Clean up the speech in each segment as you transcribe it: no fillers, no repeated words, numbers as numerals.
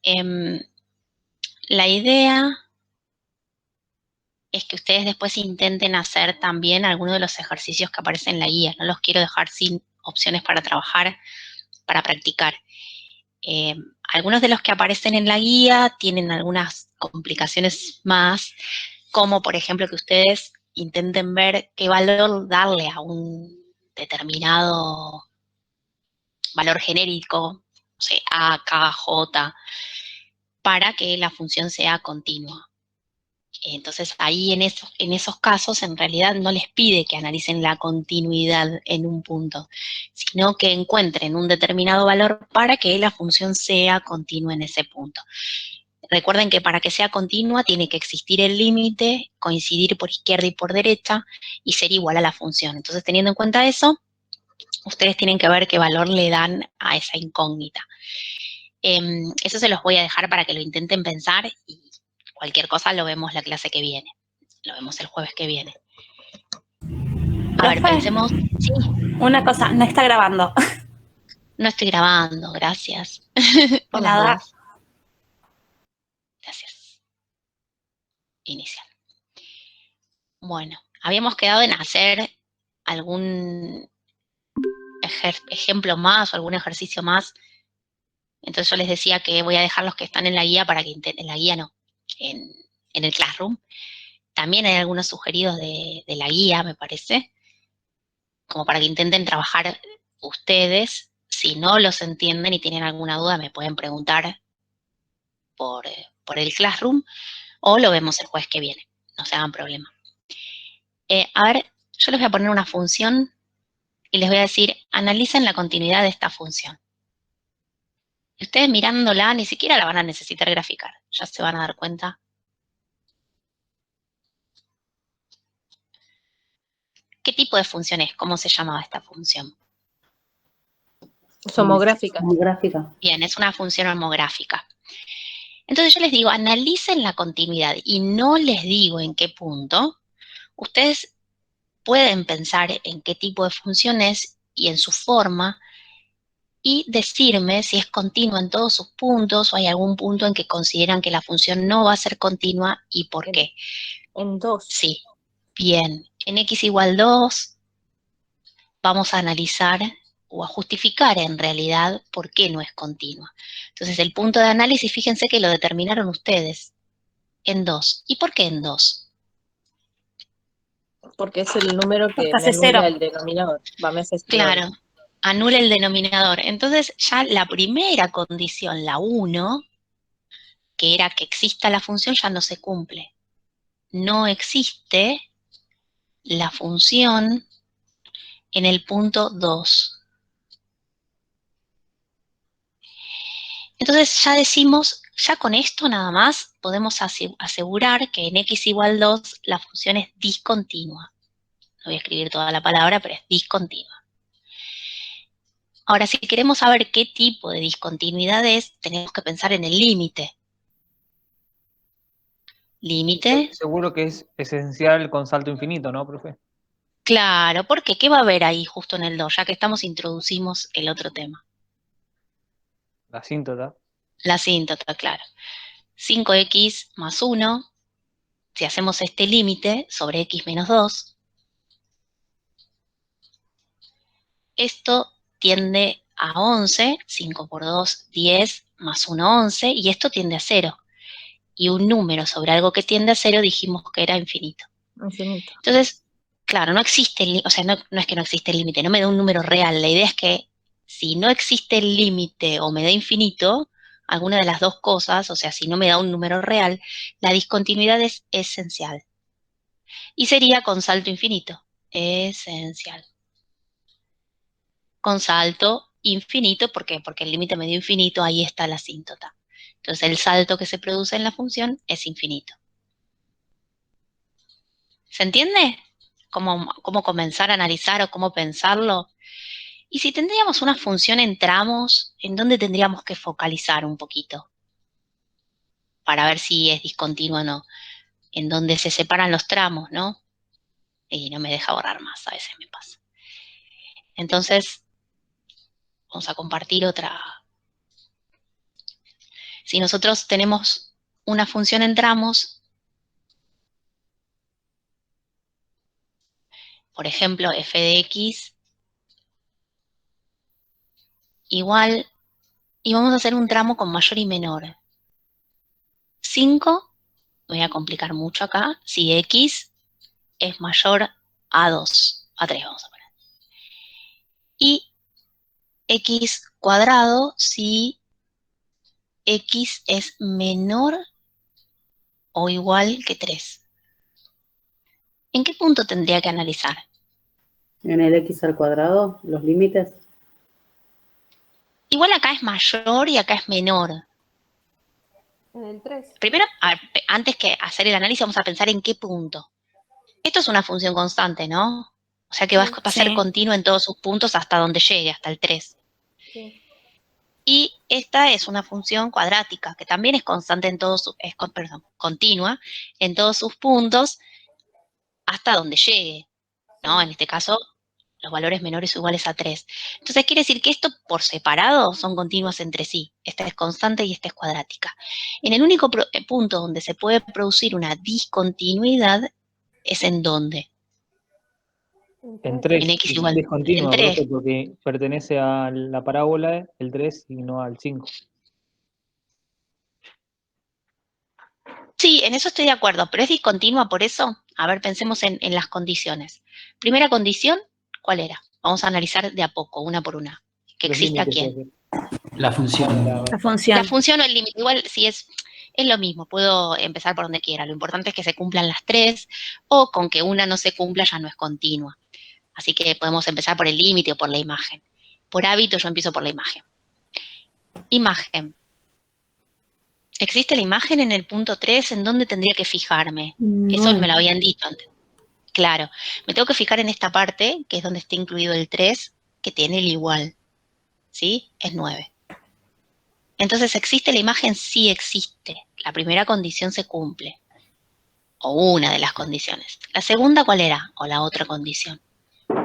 Em, la idea es que ustedes después intenten hacer también algunos de los ejercicios que aparecen en la guía. No los quiero dejar sin opciones para trabajar, para practicar. Algunos de los que aparecen en la guía tienen algunas complicaciones más, como por ejemplo que ustedes intenten ver qué valor darle a un determinado valor genérico, no sé, A, K, J, para que la función sea continua. Entonces ahí en esos casos en realidad no les pide que analicen la continuidad en un punto, sino que encuentren un determinado valor para que la función sea continua en ese punto. Recuerden que para que sea continua tiene que existir el límite, coincidir por izquierda y por derecha y ser igual a la función. Entonces teniendo en cuenta eso, ustedes tienen que ver qué valor le dan a esa incógnita. Eso se los voy a dejar para que lo intenten pensar y cualquier cosa lo vemos la clase que viene. Lo vemos el jueves que viene. A ver, Profe, pensemos. Sí, una cosa, no está grabando. no estoy grabando, gracias por las Nada. dudas. Gracias. Iniciar. Bueno, habíamos quedado en hacer algún ejemplo más o algún ejercicio más. Entonces yo les decía que voy a dejar los que están en la guía para que intenten, en la guía no, en, en el Classroom. También hay algunos sugeridos de la guía, me parece, como para que intenten trabajar ustedes. Si no los entienden y tienen alguna duda, me pueden preguntar por el Classroom o lo vemos el jueves que viene. No se hagan problema. A ver, yo les voy a poner una función y les voy a decir, analicen la continuidad de esta función. Y ustedes mirándola ni siquiera la van a necesitar graficar, ya se van a dar cuenta. ¿Qué tipo de función es? ¿Cómo se llamaba esta función? Homográfica. Homográfica. Bien, es una función homográfica. Entonces yo les digo, analicen la continuidad y no les digo en qué punto. Ustedes pueden pensar en qué tipo de función es y en su forma y decirme si es continua en todos sus puntos o hay algún punto en que consideran que la función no va a ser continua y por qué. En 2. Sí, bien. En x igual 2 vamos a analizar o a justificar en realidad por qué no es continua. Entonces el punto de análisis, fíjense que lo determinaron ustedes en 2. ¿Y por qué en 2? Porque es el número que Porque me hace cero. anula el denominador. Va, me hace cero. Claro, anula el denominador. Entonces ya la primera condición, la 1, que era que exista la función, ya no se cumple. No existe la función en el punto 2. Entonces ya decimos, ya con esto nada más podemos asegurar que en x igual 2 la función es discontinua. No voy a escribir toda la palabra, pero es discontinua. Ahora, si queremos saber qué tipo de discontinuidad es, tenemos que pensar en el límite. Límite. Seguro que es esencial con salto infinito, ¿no, profe? Claro, porque ¿qué va a haber ahí justo en el 2? Ya que introducimos el otro tema. La asíntota. La asíntota, claro. 5x más 1, si hacemos este límite sobre x menos 2, esto tiende a 11, 5 por 2, 10, más 1, 11, y esto tiende a 0. Y un número sobre algo que tiende a 0 dijimos que era infinito. Infinito. Entonces, claro, no existe, o sea, no es que no existe el límite, no me da un número real. La idea es que si no existe el límite o me da infinito, alguna de las dos cosas, o sea, si no me da un número real, la discontinuidad es esencial. Y sería con salto infinito. Esencial. Con salto infinito, ¿por qué? Porque el límite medio infinito, ahí está la asíntota. Entonces el salto que se produce en la función es infinito. ¿Se entiende? ¿Cómo comenzar a analizar o cómo pensarlo? Y si tendríamos una función en tramos, ¿en dónde tendríamos que focalizar un poquito? Para ver si es discontinuo o no. En donde se separan los tramos, ¿no? Y no me deja borrar más, a veces me pasa. Entonces, vamos a compartir otra. Si nosotros tenemos una función en tramos, por ejemplo, f de x igual, y vamos a hacer un tramo con mayor y menor. 5, me voy a complicar mucho acá, si x es mayor a 2, a 3 vamos a poner. Y x cuadrado si x es menor o igual que 3. ¿En qué punto tendría que analizar? En el x al cuadrado, los límites. Igual acá es mayor y acá es menor. En el 3. Primero, antes que hacer el análisis, vamos a pensar en qué punto. Esto es una función constante, ¿no? O sea que va a ser Sí. continua en todos sus puntos hasta donde llegue, hasta el 3. Sí. Y esta es una función cuadrática, que también es constante en todos sus, continua en todos sus puntos hasta donde llegue, ¿no? En este caso, los valores menores o iguales a 3. Entonces quiere decir que esto por separado son continuas entre sí. Esta es constante y esta es cuadrática. En el único punto donde se puede producir una discontinuidad es en dónde. En 3. En x igual. Es continua, En 3. profe, porque pertenece a la parábola, el 3, y no al 5. Sí, en eso estoy de acuerdo, pero es discontinua por eso. A ver, pensemos en las condiciones. Primera condición, ¿cuál era? Vamos a analizar de a poco, una por una. Que Los exista límites, quién. profe. La función. La función. La función o el límite, igual si es lo mismo, puedo empezar por donde quiera. Lo importante es que se cumplan las 3, o con que una no se cumpla ya no es continua. Así que podemos empezar por el límite o por la imagen. Por hábito yo empiezo por la imagen. Imagen. ¿Existe la imagen en el punto 3? ¿En dónde tendría que fijarme? Eso me lo habían dicho antes. Claro, me tengo que fijar en esta parte, que es donde está incluido el 3, que tiene el igual. ¿Sí? Es 9. Entonces, ¿existe la imagen? Sí existe. La primera condición se cumple. O una de las condiciones. ¿La segunda cuál era? O la otra condición.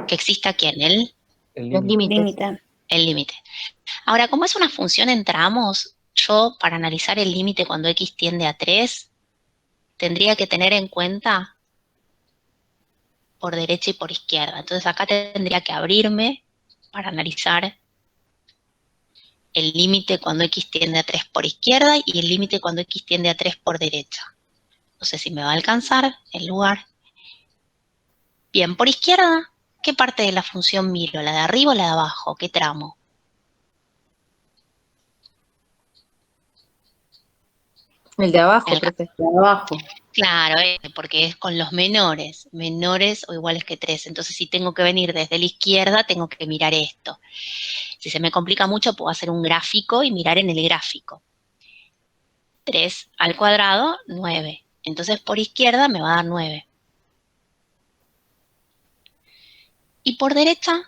Que exista ¿quién? El Los límite. límites. El límite. Ahora, como es una función en tramos, yo para analizar el límite cuando x tiende a 3, tendría que tener en cuenta por derecha y por izquierda. Entonces acá tendría que abrirme para analizar el límite cuando x tiende a 3 por izquierda y el límite cuando x tiende a 3 por derecha. No sé si me va a alcanzar el lugar. Bien, por izquierda, ¿qué parte de la función miro? ¿La de arriba o la de abajo? ¿Qué tramo? El de abajo, El- profe. De abajo. Claro, porque es con los menores o iguales que 3. Entonces, si tengo que venir desde la izquierda, tengo que mirar esto. Si se me complica mucho, puedo hacer un gráfico y mirar en el gráfico. 3 al cuadrado, 9. Entonces, por izquierda me va a dar 9. Y por derecha,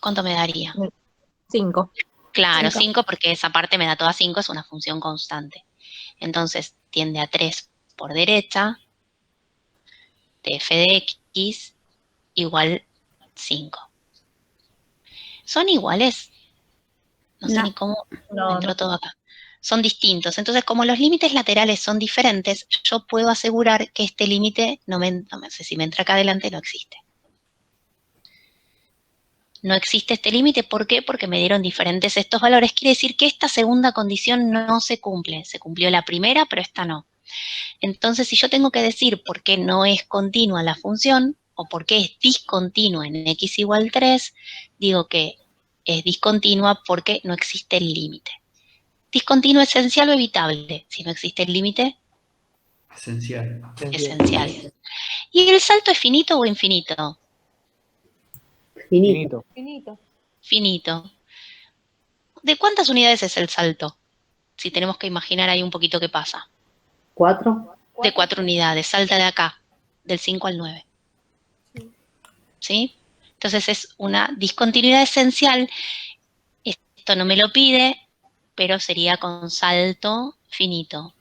¿cuánto me daría? 5. Claro, 5. 5 porque esa parte me da toda 5, es una función constante. Entonces, tiende a 3 por derecha, de f de x igual 5. ¿Son iguales? No sé No. ni cómo No, entró no. todo acá. Son distintos. Entonces, como los límites laterales son diferentes, yo puedo asegurar que este límite, no sé si me entra acá adelante, no existe. No existe este límite, ¿por qué? Porque me dieron diferentes estos valores. Quiere decir que esta segunda condición no se cumple. Se cumplió la primera, pero esta no. Entonces, si yo tengo que decir por qué no es continua la función, o por qué es discontinua en x igual 3, digo que es discontinua porque no existe el límite. Discontinuo esencial o evitable. Si no existe el límite, Esencial. esencial. ¿Y el salto es finito o infinito? Finito. Finito. Finito. Finito. ¿De cuántas unidades es el salto? Si tenemos que imaginar ahí un poquito qué pasa. 4. De 4 unidades. Salta de acá, del 5 al 9. Sí. ¿Sí? Entonces es una discontinuidad esencial. Esto no me lo pide, pero sería con salto finito.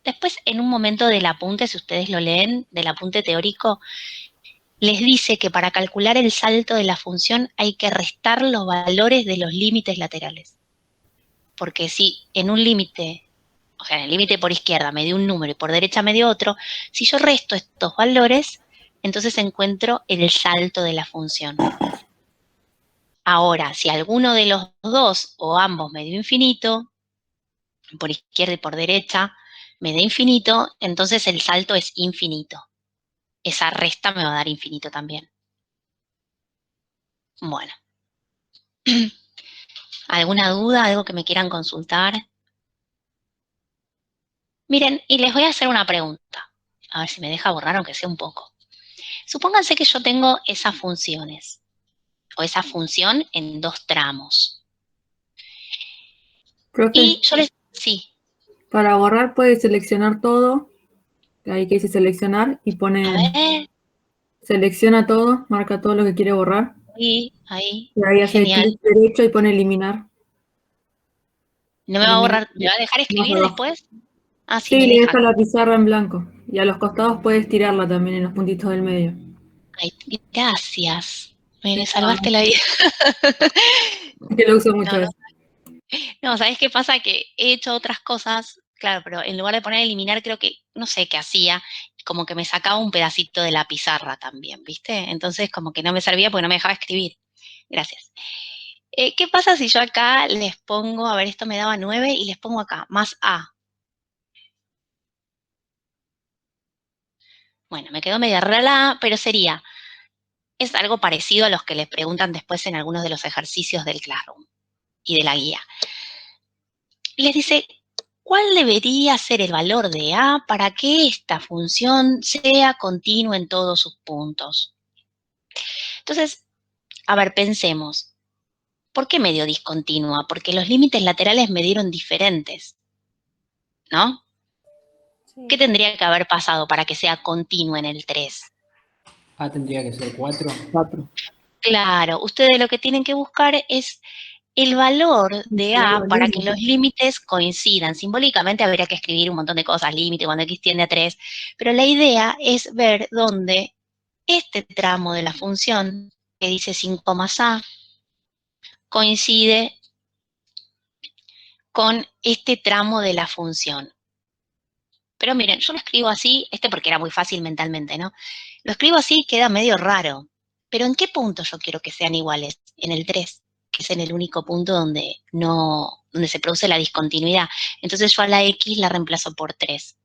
Después, en un momento del apunte, si ustedes lo leen, del apunte teórico, les dice que para calcular el salto de la función hay que restar los valores de los límites laterales. porque si en un límite, o sea, en el límite por izquierda me dio un número y por derecha me dio otro, si yo resto estos valores, entonces encuentro el salto de la función. Ahora, si alguno de los dos o ambos me dio infinito, por izquierda y por derecha, me da infinito, entonces el salto es infinito. Esa resta me va a dar infinito también. Bueno. ¿Alguna duda? ¿Algo que me quieran consultar? Miren, y les voy a hacer una pregunta. A ver si me deja borrar, aunque sea un poco. Supónganse que yo tengo esas funciones, o esa función en 2 tramos. Profe, Y yo les... Sí, para borrar puede seleccionar todo. Ahí que dice seleccionar y a pone ver, selecciona todo, marca todo lo que quiere borrar. ahí, Y ahí hace genial. clic derecho y pone eliminar. ¿No me va a borrar? ¿Me va a dejar Más escribir abajo. después? Ah, sí, Sí, me le deja. deja la pizarra en blanco. Y a los costados puedes tirarla también en los puntitos del medio. Ay, gracias. Me Sí, salvaste la vida. que lo uso mucho No, no, eso. no, ¿sabés qué pasa? Que he hecho otras cosas, claro, pero en lugar de poner eliminar, creo que, no sé qué hacía, como que me sacaba un pedacito de la pizarra también, ¿viste? Entonces como que no me servía porque no me dejaba escribir. Gracias. ¿Qué pasa si yo acá les pongo, a ver, esto me daba 9 y les pongo acá, más A? Bueno, me quedó media rara la A, pero sería, es algo parecido a los que les preguntan después en algunos de los ejercicios del Classroom y de la guía. Y les dice, ¿cuál debería ser el valor de A para que esta función sea continua en todos sus puntos? Entonces, a ver, pensemos. ¿Por qué me dio discontinua? Porque los límites laterales me dieron diferentes, ¿no? Sí. ¿Qué tendría que haber pasado para que sea continua en el 3? A tendría que ser 4. 4. Claro, ustedes lo que tienen que buscar es el valor de A para que los límites coincidan. Simbólicamente habría que escribir un montón de cosas, límite cuando x tiende a 3, pero la idea es ver dónde este tramo de la función, que dice 5 más A, coincide con este tramo de la función. Pero miren, yo lo escribo así, porque era muy fácil mentalmente, ¿no? Lo escribo así, queda medio raro. Pero ¿en qué punto yo quiero que sean iguales? En el 3, que es en el único punto donde donde se produce la discontinuidad. Entonces yo a la X la reemplazo por 3,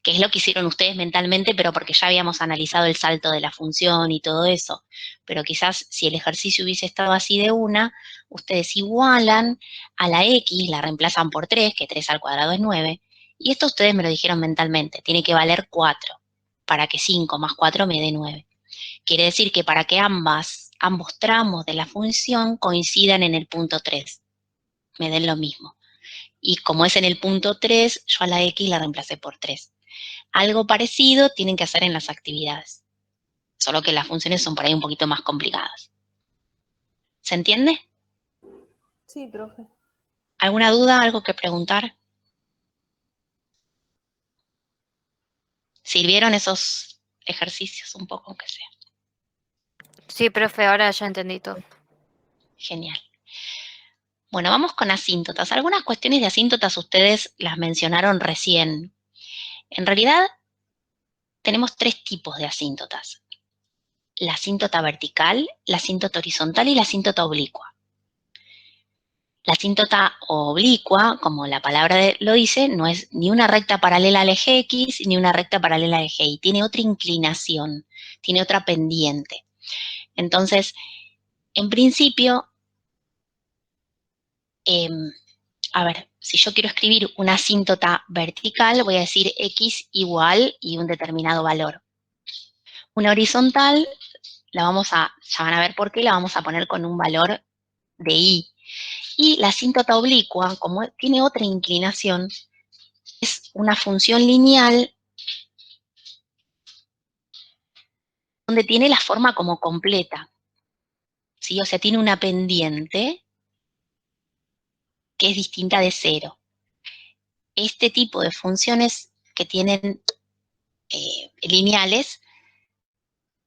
que es lo que hicieron ustedes mentalmente, pero porque ya habíamos analizado el salto de la función y todo eso. Pero quizás si el ejercicio hubiese estado así de una, ustedes igualan a la X, la reemplazan por 3, que 3 al cuadrado es 9, y esto ustedes me lo dijeron mentalmente, tiene que valer 4, para que 5 más 4 me dé 9. Quiere decir que para que ambos tramos de la función coincidan en el punto 3, me den lo mismo. Y como es en el punto 3, yo a la X la reemplacé por 3. Algo parecido tienen que hacer en las actividades, solo que las funciones son por ahí un poquito más complicadas. ¿Se entiende? Sí, profe. ¿Alguna duda, algo que preguntar? ¿Sirvieron esos ejercicios un poco, aunque sea? Sí, profe, ahora ya entendí todo. Genial. Bueno, vamos con asíntotas. Algunas cuestiones de asíntotas ustedes las mencionaron recién. En realidad, tenemos 3 tipos de asíntotas. La asíntota vertical, la asíntota horizontal y la asíntota oblicua. La asíntota oblicua, como la palabra lo dice, no es ni una recta paralela al eje X ni una recta paralela al eje Y. Tiene otra inclinación, tiene otra pendiente. Entonces, en principio, a ver, si yo quiero escribir una asíntota vertical, voy a decir X igual y un determinado valor. Una horizontal, ya van a ver por qué, la vamos a poner con un valor de Y. Y la asíntota oblicua, como tiene otra inclinación, es una función lineal donde tiene la forma como completa, ¿sí? O sea, tiene una pendiente que es distinta de 0. Este tipo de funciones que tienen lineales,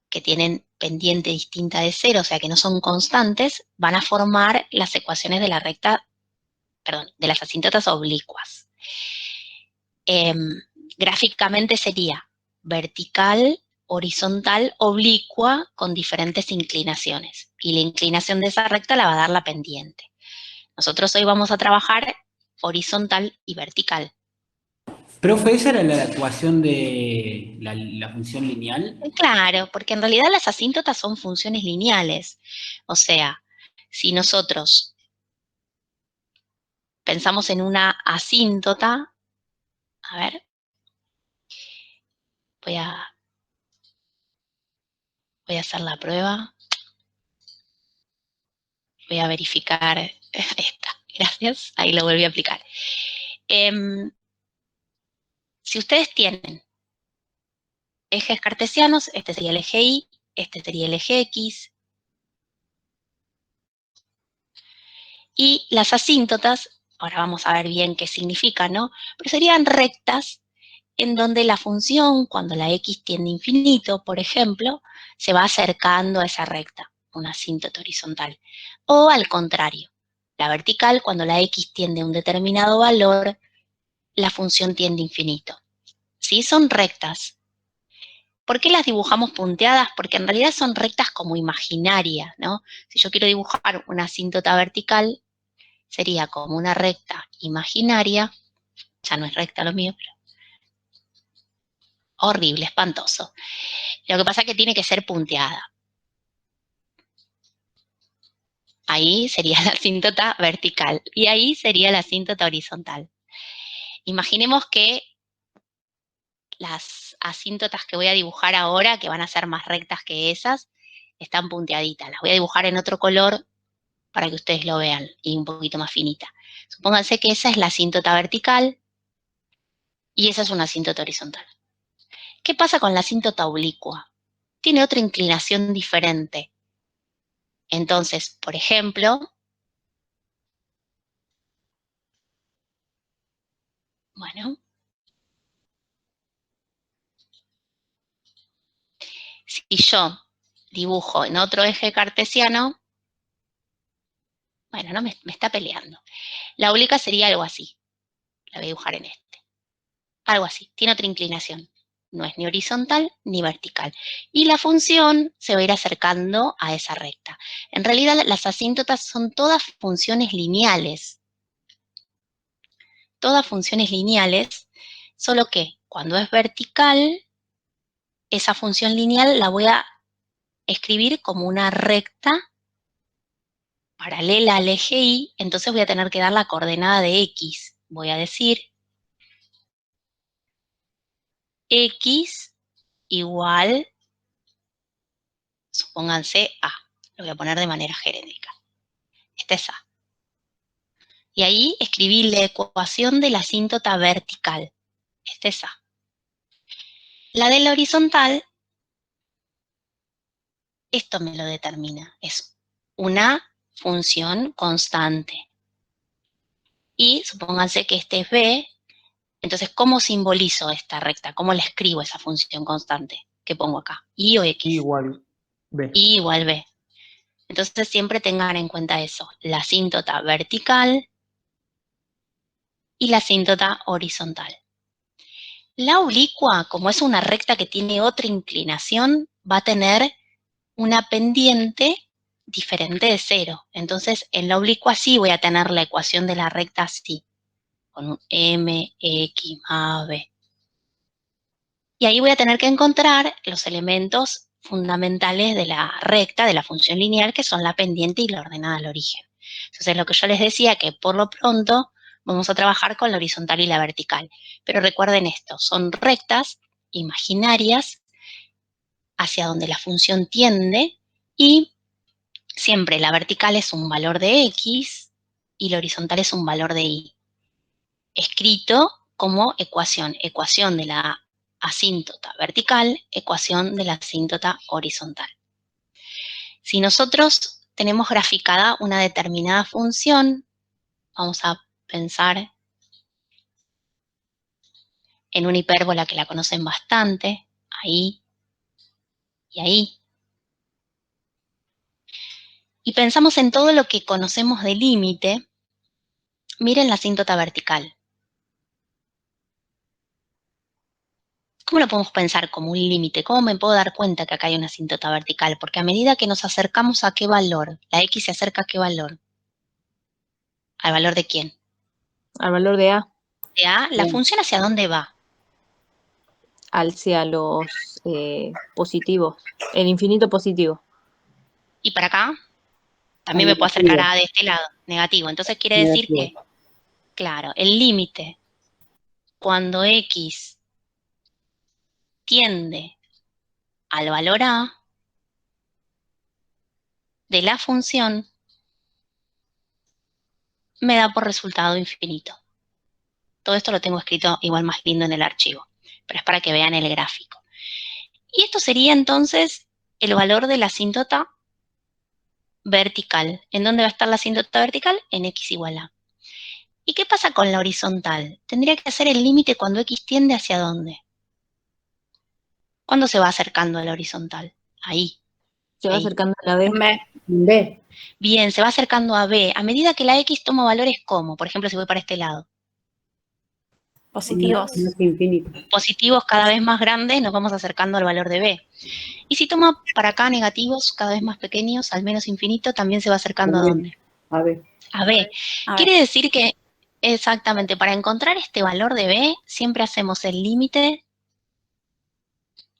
que tienen pendiente distinta de 0, o sea, que no son constantes, van a formar las ecuaciones de la recta de las asíntotas oblicuas. Gráficamente sería vertical, horizontal, oblicua, con diferentes inclinaciones. Y la inclinación de esa recta la va a dar la pendiente. Nosotros hoy vamos a trabajar horizontal y vertical. Profe, ¿esa era la ecuación de la función lineal? Claro, porque en realidad las asíntotas son funciones lineales. O sea, si nosotros pensamos en una asíntota, a ver, voy a hacer la prueba. Voy a verificar esta. Gracias. Ahí lo volví a aplicar. Si ustedes tienen ejes cartesianos, este sería el eje Y, este sería el eje X. Y las asíntotas, ahora vamos a ver bien qué significa, ¿no? Pero serían rectas en donde la función, cuando la X tiende a infinito, por ejemplo, se va acercando a esa recta, una asíntota horizontal. O al contrario, la vertical, cuando la X tiende a un determinado valor, la función tiende a infinito. ¿Sí? Son rectas. ¿Por qué las dibujamos punteadas? Porque en realidad son rectas como imaginarias, ¿no? Si yo quiero dibujar una asíntota vertical, sería como una recta imaginaria. Ya no es recta lo mío, pero horrible, espantoso. Lo que pasa es que tiene que ser punteada. Ahí sería la asíntota vertical y ahí sería la asíntota horizontal. Imaginemos que las asíntotas que voy a dibujar ahora, que van a ser más rectas que esas, están punteaditas. Las voy a dibujar en otro color para que ustedes lo vean y un poquito más finita. Supónganse que esa es la asíntota vertical y esa es una asíntota horizontal. ¿Qué pasa con la asíntota oblicua? Tiene otra inclinación diferente. Entonces, por ejemplo, bueno, si yo dibujo en otro eje cartesiano, bueno, no me está peleando. La oblicuo sería algo así. La voy a dibujar en este. Algo así. Tiene otra inclinación. No es ni horizontal ni vertical. Y la función se va a ir acercando a esa recta. En realidad, las asíntotas son todas funciones lineales. Todas funciones lineales, solo que cuando es vertical, esa función lineal la voy a escribir como una recta paralela al eje Y, entonces voy a tener que dar la coordenada de X. Voy a decir X igual, supónganse A. Lo voy a poner de manera genérica. Esta es A. Y ahí escribí la ecuación de la asíntota vertical. Esta es A. La de la horizontal, esto me lo determina. Es una función constante. Y supónganse que este es B. Entonces, ¿cómo simbolizo esta recta? ¿Cómo le escribo esa función constante que pongo acá? ¿Y o X? Igual B. Y igual B. Entonces, siempre tengan en cuenta eso. La asíntota vertical y la asíntota horizontal. La oblicua, como es una recta que tiene otra inclinación, va a tener una pendiente diferente de 0. Entonces, en la oblicua sí voy a tener la ecuación de la recta así, con un mx más b. Y ahí voy a tener que encontrar los elementos fundamentales de la recta, de la función lineal, que son la pendiente y la ordenada al origen. Entonces, lo que yo les decía, que por lo pronto vamos a trabajar con la horizontal y la vertical. Pero recuerden esto, son rectas imaginarias hacia donde la función tiende y siempre la vertical es un valor de X y la horizontal es un valor de Y. Escrito como ecuación, ecuación de la asíntota vertical, ecuación de la asíntota horizontal. Si nosotros tenemos graficada una determinada función, vamos a pensar en una hipérbola que la conocen bastante, ahí y ahí. Y pensamos en todo lo que conocemos de límite, Miren la asíntota vertical. ¿Cómo lo podemos pensar como un límite? ¿Cómo me puedo dar cuenta que acá hay una asíntota vertical? Porque a medida que nos acercamos a qué valor, la X se acerca a qué valor. ¿Al valor de quién? Al valor de A, De A, la Bien. función hacia dónde va. hacia los positivos, el infinito positivo. Y para acá, también me puedo acercar a A de este lado, negativo. Entonces quiere decir que, Negativo. claro, el límite, cuando X tiende al valor A de la función, me da por resultado infinito. Todo esto lo tengo escrito igual más lindo en el archivo, pero es para que vean el gráfico. Y esto sería entonces el valor de la asíntota vertical. ¿En dónde va a estar la asíntota vertical? En X igual a. ¿Y qué pasa con la horizontal? Tendría que hacer el límite cuando X tiende hacia dónde. ¿Cuándo se va acercando a la horizontal? Ahí. Se va Ahí. acercando a la B. B. B. Bien, se va acercando a B. A medida que la X toma valores como, por ejemplo, si voy para este lado, Positivos. No es infinito. positivos cada vez más grandes, nos vamos acercando al valor de B. Y si toma para acá negativos cada vez más pequeños, al menos infinito, también se va acercando a También. dónde? A B. A B. A ver. Quiere decir que, exactamente, para encontrar este valor de B, siempre hacemos el límite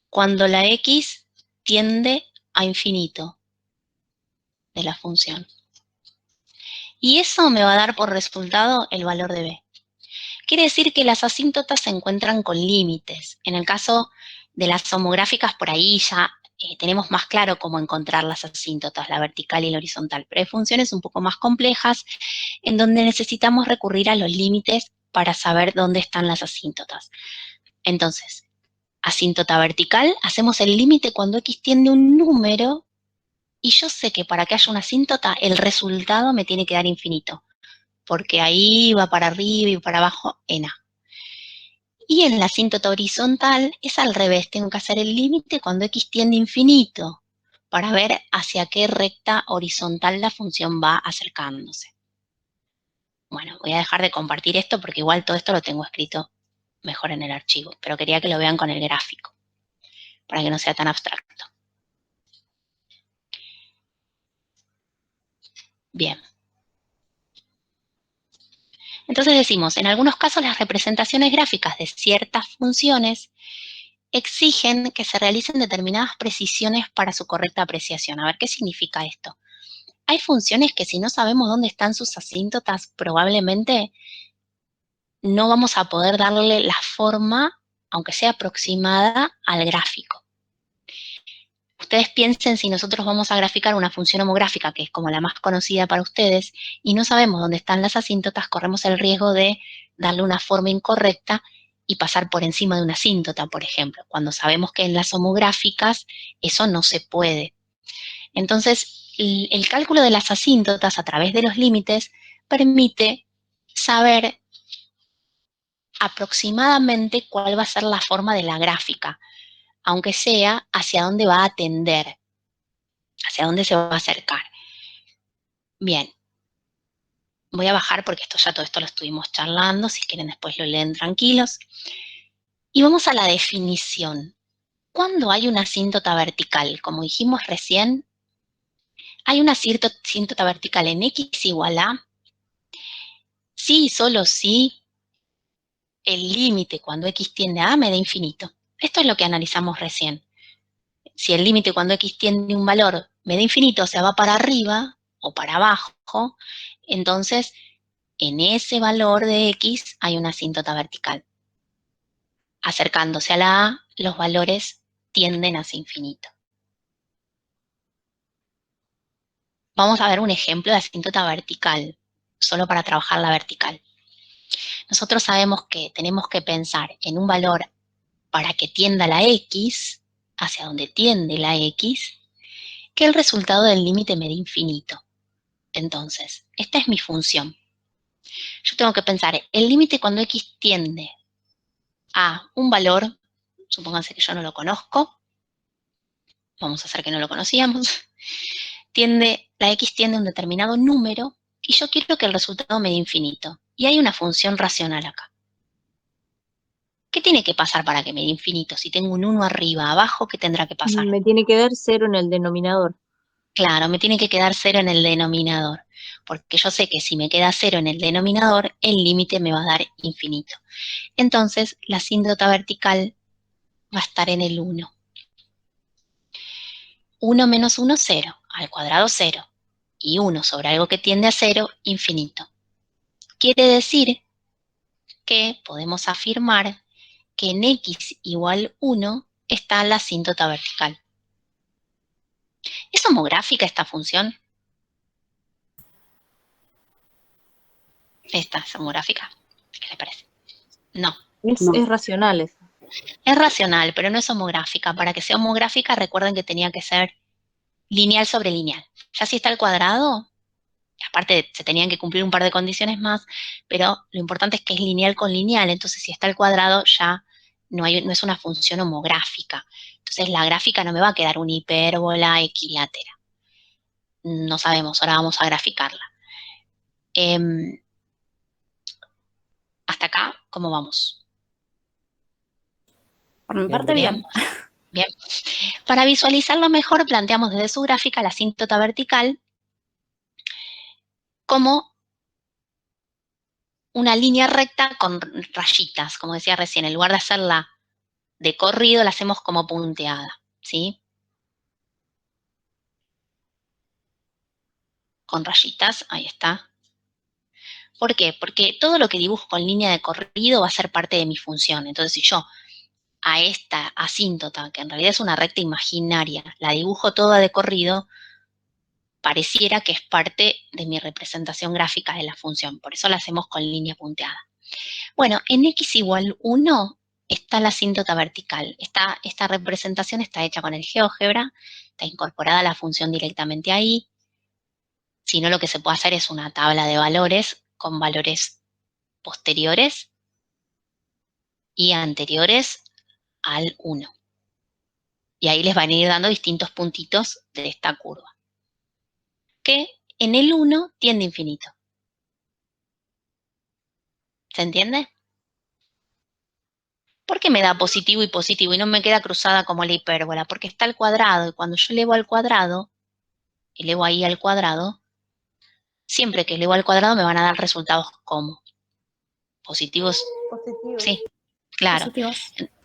cuando la X tiende a infinito de la función. Y eso me va a dar por resultado el valor de B. Quiere decir que las asíntotas se encuentran con límites. En el caso de las homográficas, por ahí ya tenemos más claro cómo encontrar las asíntotas, la vertical y la horizontal, pero hay funciones un poco más complejas en donde necesitamos recurrir a los límites para saber dónde están las asíntotas. Entonces, asíntota vertical, hacemos el límite cuando X tiende un número y yo sé que para que haya una asíntota el resultado me tiene que dar infinito, porque ahí va para arriba y para abajo en A. Y en la asíntota horizontal es al revés, tengo que hacer el límite cuando X tiende a infinito para ver hacia qué recta horizontal la función va acercándose. Bueno, voy a dejar de compartir esto porque igual todo esto lo tengo escrito mejor en el archivo, pero quería que lo vean con el gráfico, para que no sea tan abstracto. Bien. Entonces decimos, en algunos casos las representaciones gráficas de ciertas funciones exigen que se realicen determinadas precisiones para su correcta apreciación. A ver, ¿qué significa esto? Hay funciones que si no sabemos dónde están sus asíntotas, probablemente no vamos a poder darle la forma, aunque sea aproximada, al gráfico. Ustedes piensen si nosotros vamos a graficar una función homográfica, que es como la más conocida para ustedes, y no sabemos dónde están las asíntotas, corremos el riesgo de darle una forma incorrecta y pasar por encima de una asíntota, por ejemplo, cuando sabemos que en las homográficas eso no se puede. Entonces, el cálculo de las asíntotas a través de los límites permite saber aproximadamente cuál va a ser la forma de la gráfica, aunque sea hacia dónde va a tender, hacia dónde se va a acercar. Bien, voy a bajar porque todo esto lo estuvimos charlando, si quieren después lo leen tranquilos. Y vamos a la definición. ¿Cuándo hay una asíntota vertical? Como dijimos recién, hay una asíntota vertical en X igual a, sí y solo si el límite cuando X tiende a me da infinito. Esto es lo que analizamos recién. Si el límite cuando X tiende un valor me da infinito, o sea, va para arriba o para abajo, entonces en ese valor de X hay una asíntota vertical. Acercándose a la A, los valores tienden hacia infinito. Vamos a ver un ejemplo de asíntota vertical, solo para trabajar la vertical. Nosotros sabemos que tenemos que pensar en un valor para que tienda la X, hacia donde tiende la X, que el resultado del límite me dé infinito. Entonces, esta es mi función. Yo tengo que pensar, el límite cuando X tiende a un valor, supónganse que yo no lo conozco, vamos a hacer que no lo conocíamos, la X tiende a un determinado número y yo quiero que el resultado me dé infinito. y hay una función racional acá. ¿Qué tiene que pasar para que me dé infinito? Si tengo un 1 arriba, abajo, ¿qué tendrá que pasar? Me tiene que dar 0 en el denominador. Claro, me tiene que quedar 0 en el denominador, porque yo sé que si me queda 0 en el denominador, el límite me va a dar infinito. Entonces, la asíntota vertical va a estar en el 1. 1 menos 1, 0. Al cuadrado, 0. Y 1 sobre algo que tiende a 0, infinito. Quiere decir que podemos afirmar que en x igual 1 está la asíntota vertical. ¿Es homográfica esta función? ¿Esta es homográfica? ¿Qué le parece? No. No. Es racional eso. Es racional, pero no es homográfica. Para que sea homográfica, recuerden que tenía que ser lineal sobre lineal. Ya si está al cuadrado, aparte se tenían que cumplir un par de condiciones más, pero lo importante es que es lineal con lineal. Entonces, si está al cuadrado, ya no es una función homográfica. Entonces, la gráfica no me va a quedar una hipérbola equilátera. No sabemos, ahora vamos a graficarla. Hasta acá, ¿cómo vamos? Por mi parte, bien. Bien. Para visualizarlo mejor, planteamos desde su gráfica la asíntota vertical como una línea recta con rayitas, como decía recién. En lugar de hacerla de corrido, la hacemos como punteada, ¿sí? Con rayitas, ahí está. ¿Por qué? Porque todo lo que dibujo con línea de corrido va a ser parte de mi función. Entonces, si yo a esta asíntota, que en realidad es una recta imaginaria, la dibujo toda de corrido, pareciera que es parte de mi representación gráfica de la función. Por eso la hacemos con línea punteada. Bueno, en x igual 1 está la asíntota vertical. Esta representación está hecha con el GeoGebra, está incorporada la función directamente ahí. Si no, lo que se puede hacer es una tabla de valores con valores posteriores y anteriores al 1. Y ahí les van a ir dando distintos puntitos de esta curva, que en el 1 tiende a infinito. ¿Se entiende? ¿Por qué me da positivo y positivo y no me queda cruzada como la hipérbola? Porque está al cuadrado y cuando yo elevo al cuadrado, elevo ahí al cuadrado, siempre que elevo al cuadrado me van a dar resultados como positivos. Positivo. Sí, claro. Positivos.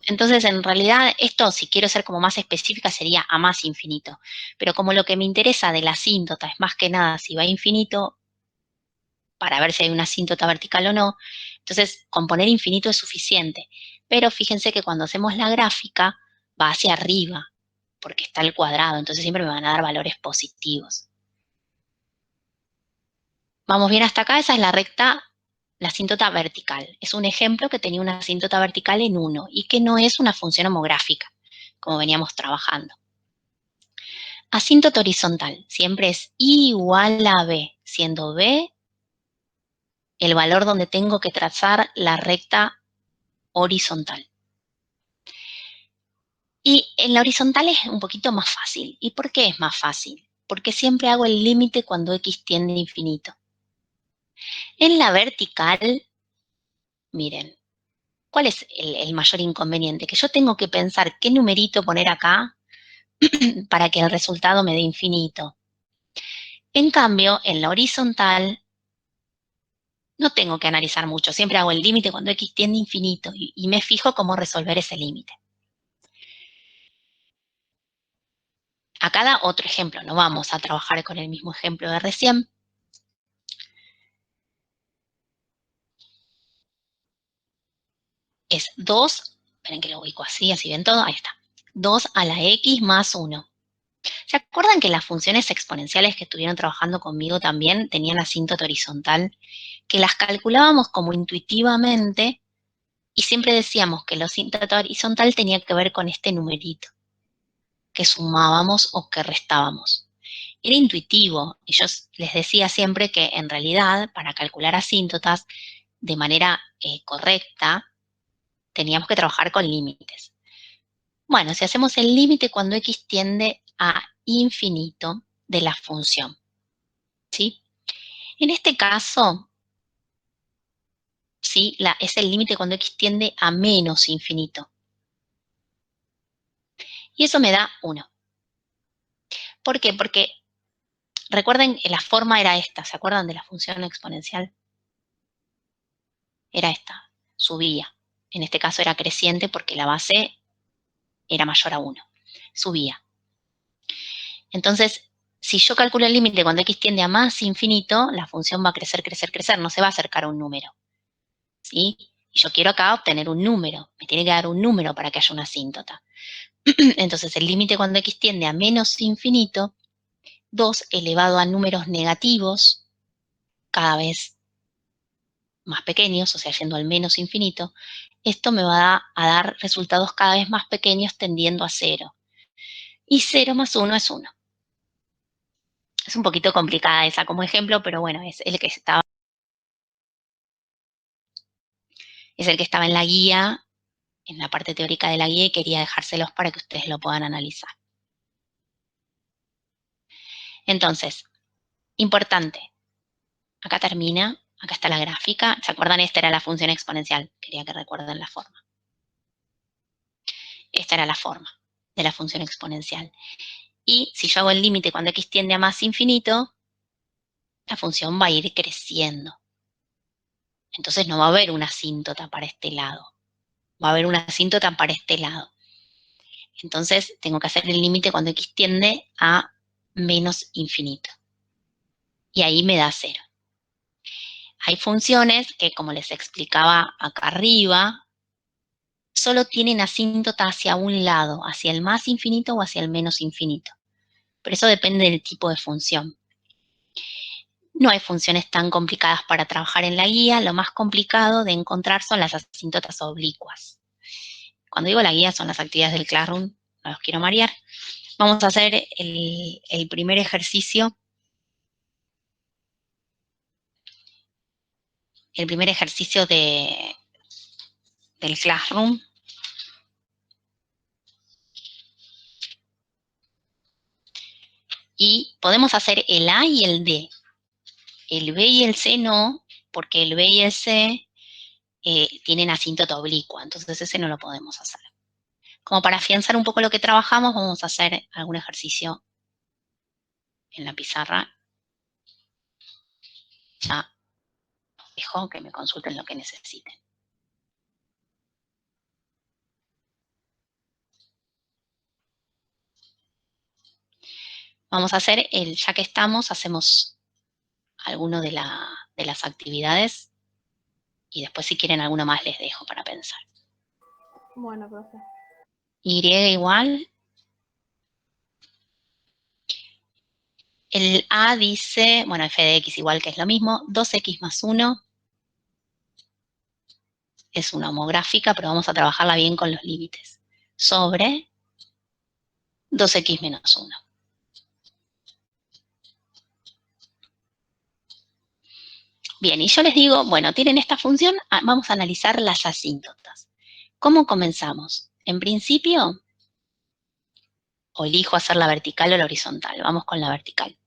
Entonces, en realidad, esto, si quiero ser como más específica, sería a más infinito. Pero como lo que me interesa de la asíntota es más que nada si va a infinito, para ver si hay una asíntota vertical o no, entonces con poner infinito es suficiente. Pero fíjense que cuando hacemos la gráfica, va hacia arriba, porque está al cuadrado, entonces siempre me van a dar valores positivos. Vamos bien hasta acá, esa es la recta, la asíntota vertical. Es un ejemplo que tenía una asíntota vertical en 1 y que no es una función homográfica, como veníamos trabajando. Asíntota horizontal siempre es igual a b, siendo b el valor donde tengo que trazar la recta horizontal. Y en la horizontal es un poquito más fácil. ¿Y por qué es más fácil? Porque siempre hago el límite cuando x tiende a infinito. En la vertical, miren, ¿cuál es el mayor inconveniente? Que yo tengo que pensar qué numerito poner acá para que el resultado me dé infinito. En cambio, en la horizontal, no tengo que analizar mucho. Siempre hago el límite cuando x tiende a infinito y me fijo cómo resolver ese límite. Acá da otro ejemplo, no vamos a trabajar con el mismo ejemplo de recién. Es 2, esperen que lo ubico así, así ven todo, ahí está. 2 a la x más 1. ¿Se acuerdan que las funciones exponenciales que estuvieron trabajando conmigo también tenían asíntota horizontal? Que las calculábamos como intuitivamente y siempre decíamos que la asíntota horizontal tenía que ver con este numerito, que sumábamos o que restábamos. Era intuitivo y yo les decía siempre que en realidad para calcular asíntotas de manera correcta teníamos que trabajar con límites. Bueno, si hacemos el límite cuando x tiende a infinito de la función, ¿sí? En este caso, ¿sí? Es el límite cuando x tiende a menos infinito. Y eso me da 1. ¿Por qué? Porque recuerden que la forma era esta. ¿Se acuerdan de la función exponencial? Era esta, subía. En este caso era creciente porque la base era mayor a 1. Subía. Entonces, si yo calculo el límite cuando x tiende a más infinito, la función va a crecer, crecer, crecer. No se va a acercar a un número. ¿Sí? Y yo quiero acá obtener un número. Me tiene que dar un número para que haya una asíntota. Entonces, el límite cuando x tiende a menos infinito, 2 elevado a números negativos, cada vez más pequeños, o sea, yendo al menos infinito, esto me va a dar resultados cada vez más pequeños tendiendo a 0. Y 0 más 1 es 1. Es un poquito complicada esa como ejemplo, pero bueno, es el que estaba en la guía, en la parte teórica de la guía, y quería dejárselos para que ustedes lo puedan analizar. Entonces, importante, acá termina, acá está la gráfica. ¿Se acuerdan? Esta era la función exponencial. Quería que recuerden la forma. Esta era la forma de la función exponencial. Y si yo hago el límite cuando x tiende a más infinito, la función va a ir creciendo. Entonces no va a haber una asíntota para este lado. Va a haber una asíntota para este lado. Entonces tengo que hacer el límite cuando x tiende a menos infinito. Y ahí me da 0. Hay funciones que, como les explicaba acá arriba, solo tienen asíntota hacia un lado, hacia el más infinito o hacia el menos infinito. Pero eso depende del tipo de función. No hay funciones tan complicadas para trabajar en la guía. Lo más complicado de encontrar son las asíntotas oblicuas. Cuando digo la guía son las actividades del Classroom, no los quiero marear. Vamos a hacer el primer ejercicio. El primer ejercicio del Classroom. Y podemos hacer el A y el D. El B y el C no, porque el B y el C tienen asíntota oblicua, entonces ese no lo podemos hacer. Como para afianzar un poco lo que trabajamos, vamos a hacer algún ejercicio en la pizarra. Ya los dejo que me consulten lo que necesiten. Vamos a hacer ya que estamos, hacemos alguno de las actividades y después si quieren alguno más les dejo para pensar. Bueno, profe. Y igual. El A dice, bueno, f de x igual que es lo mismo, 2x más 1 es una homográfica, pero vamos a trabajarla bien con los límites. Sobre 2x menos 1. Bien, y yo les digo, bueno, tienen esta función, vamos a analizar las asíntotas. ¿Cómo comenzamos? En principio, o elijo hacer la vertical o la horizontal. Vamos con la vertical.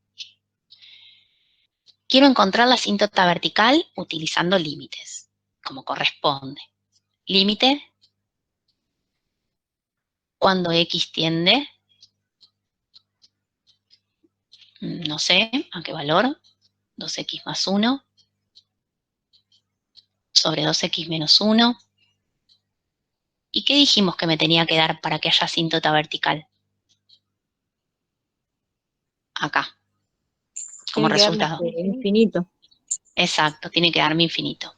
Quiero encontrar la asíntota vertical utilizando límites, como corresponde. Límite cuando x tiende, no sé a qué valor, 2x más 1, sobre 2x menos 1. ¿Y qué dijimos que me tenía que dar para que haya asíntota vertical? Acá, como Tiene que darme resultado. infinito. Exacto, tiene que darme infinito.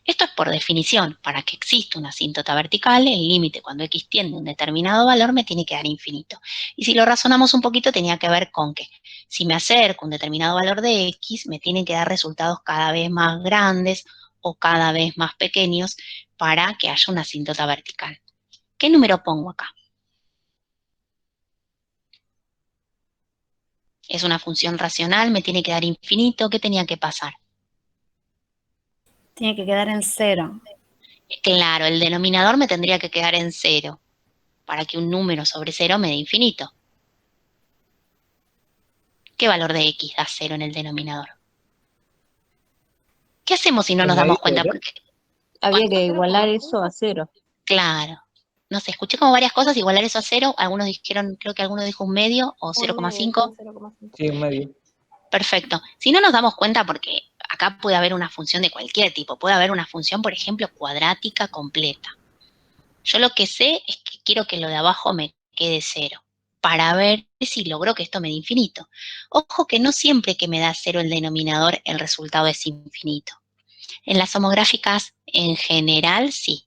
Esto es por definición. Para que exista una asíntota vertical, el límite cuando x tiende a un determinado valor me tiene que dar infinito. Y si lo razonamos un poquito, tenía que ver con que si me acerco a un determinado valor de x, me tienen que dar resultados cada vez más grandes o cada vez más pequeños para que haya una asíntota vertical. ¿Qué número pongo acá? Es una función racional, me tiene que dar infinito. ¿Qué tenía que pasar? Tiene que quedar en 0. Claro, el denominador me tendría que quedar en 0 para que un número sobre 0 me dé infinito. ¿Qué valor de x da 0 en el denominador? ¿Qué hacemos si no nos damos cuenta? Porque Había que igualar eso a 0. Claro. No sé, escuché como varias cosas, igualar eso a 0. Algunos dijeron, creo que alguno dijo un medio o 0,5. 0,5. Sí, un medio. Perfecto. Si no nos damos cuenta, porque acá puede haber una función de cualquier tipo, puede haber una función, por ejemplo, cuadrática completa. Yo lo que sé es que quiero que lo de abajo me quede 0, para ver si logro que esto me dé infinito. Ojo que no siempre que me da 0 el denominador, el resultado es infinito. En las homográficas, en general, sí,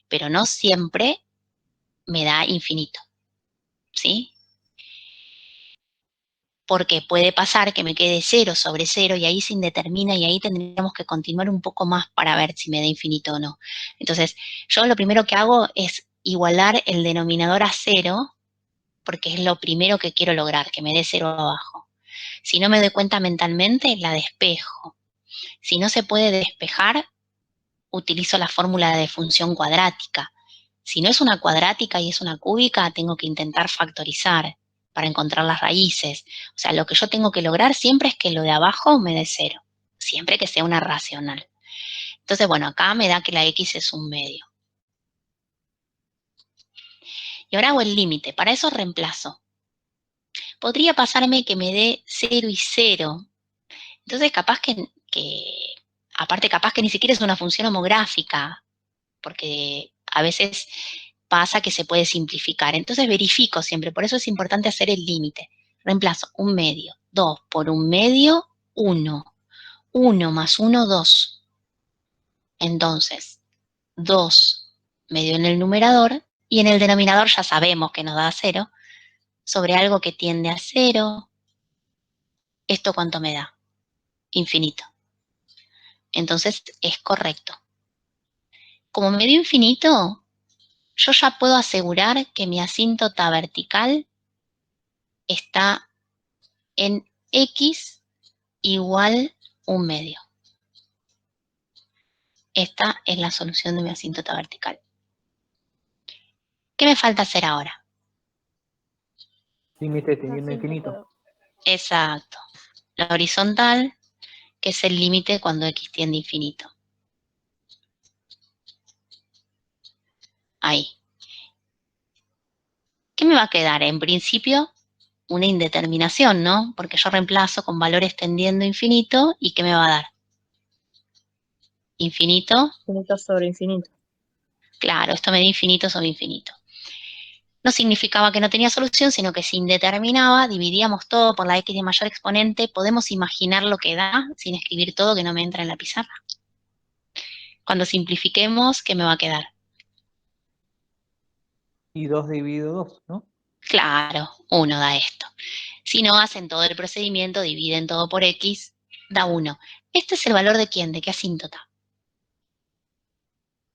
pero no siempre me da infinito, ¿sí? Porque puede pasar que me quede 0 sobre 0 y ahí se indetermina y ahí tendríamos que continuar un poco más para ver si me da infinito o no. Entonces, yo lo primero que hago es igualar el denominador a 0, porque es lo primero que quiero lograr, que me dé 0 abajo. Si no me doy cuenta mentalmente, la despejo. Si no se puede despejar, utilizo la fórmula de función cuadrática. Si no es una cuadrática y es una cúbica, tengo que intentar factorizar para encontrar las raíces. O sea, lo que yo tengo que lograr siempre es que lo de abajo me dé 0, siempre que sea una racional. Entonces, bueno, acá me da que la x es un medio. Y ahora hago el límite, para eso reemplazo. Podría pasarme que me dé 0 y 0. Entonces, capaz aparte capaz que ni siquiera es una función homográfica, porque a veces pasa que se puede simplificar. Entonces verifico siempre, por eso es importante hacer el límite. Reemplazo un medio, 2 por un medio, 1. 1 más 1, 2. Entonces, 2 medio en el numerador y en el denominador ya sabemos que nos da 0. Sobre algo que tiende a 0, ¿esto cuánto me da? Infinito. Entonces es correcto. Como me dio infinito, yo ya puedo asegurar que mi asíntota vertical está en x igual un medio. Esta es la solución de mi asíntota vertical. ¿Qué me falta hacer ahora? Límite tendiendo a infinito. Exacto. La horizontal, que es el límite cuando x tiende a infinito. Ahí. ¿Qué me va a quedar? En principio, una indeterminación, ¿no? Porque yo reemplazo con valores tendiendo a infinito, ¿y qué me va a dar? Infinito. Infinito sobre infinito. Claro, esto me da infinito sobre infinito. No significaba que no tenía solución, sino que se indeterminaba, dividíamos todo por la x de mayor exponente, podemos imaginar lo que da sin escribir todo que no me entra en la pizarra. Cuando simplifiquemos, ¿qué me va a quedar? Y 2 dividido 2, ¿no? Claro, 1 da esto. Si no, hacen todo el procedimiento, dividen todo por x, da 1. ¿Este es el valor de quién? ¿De qué asíntota?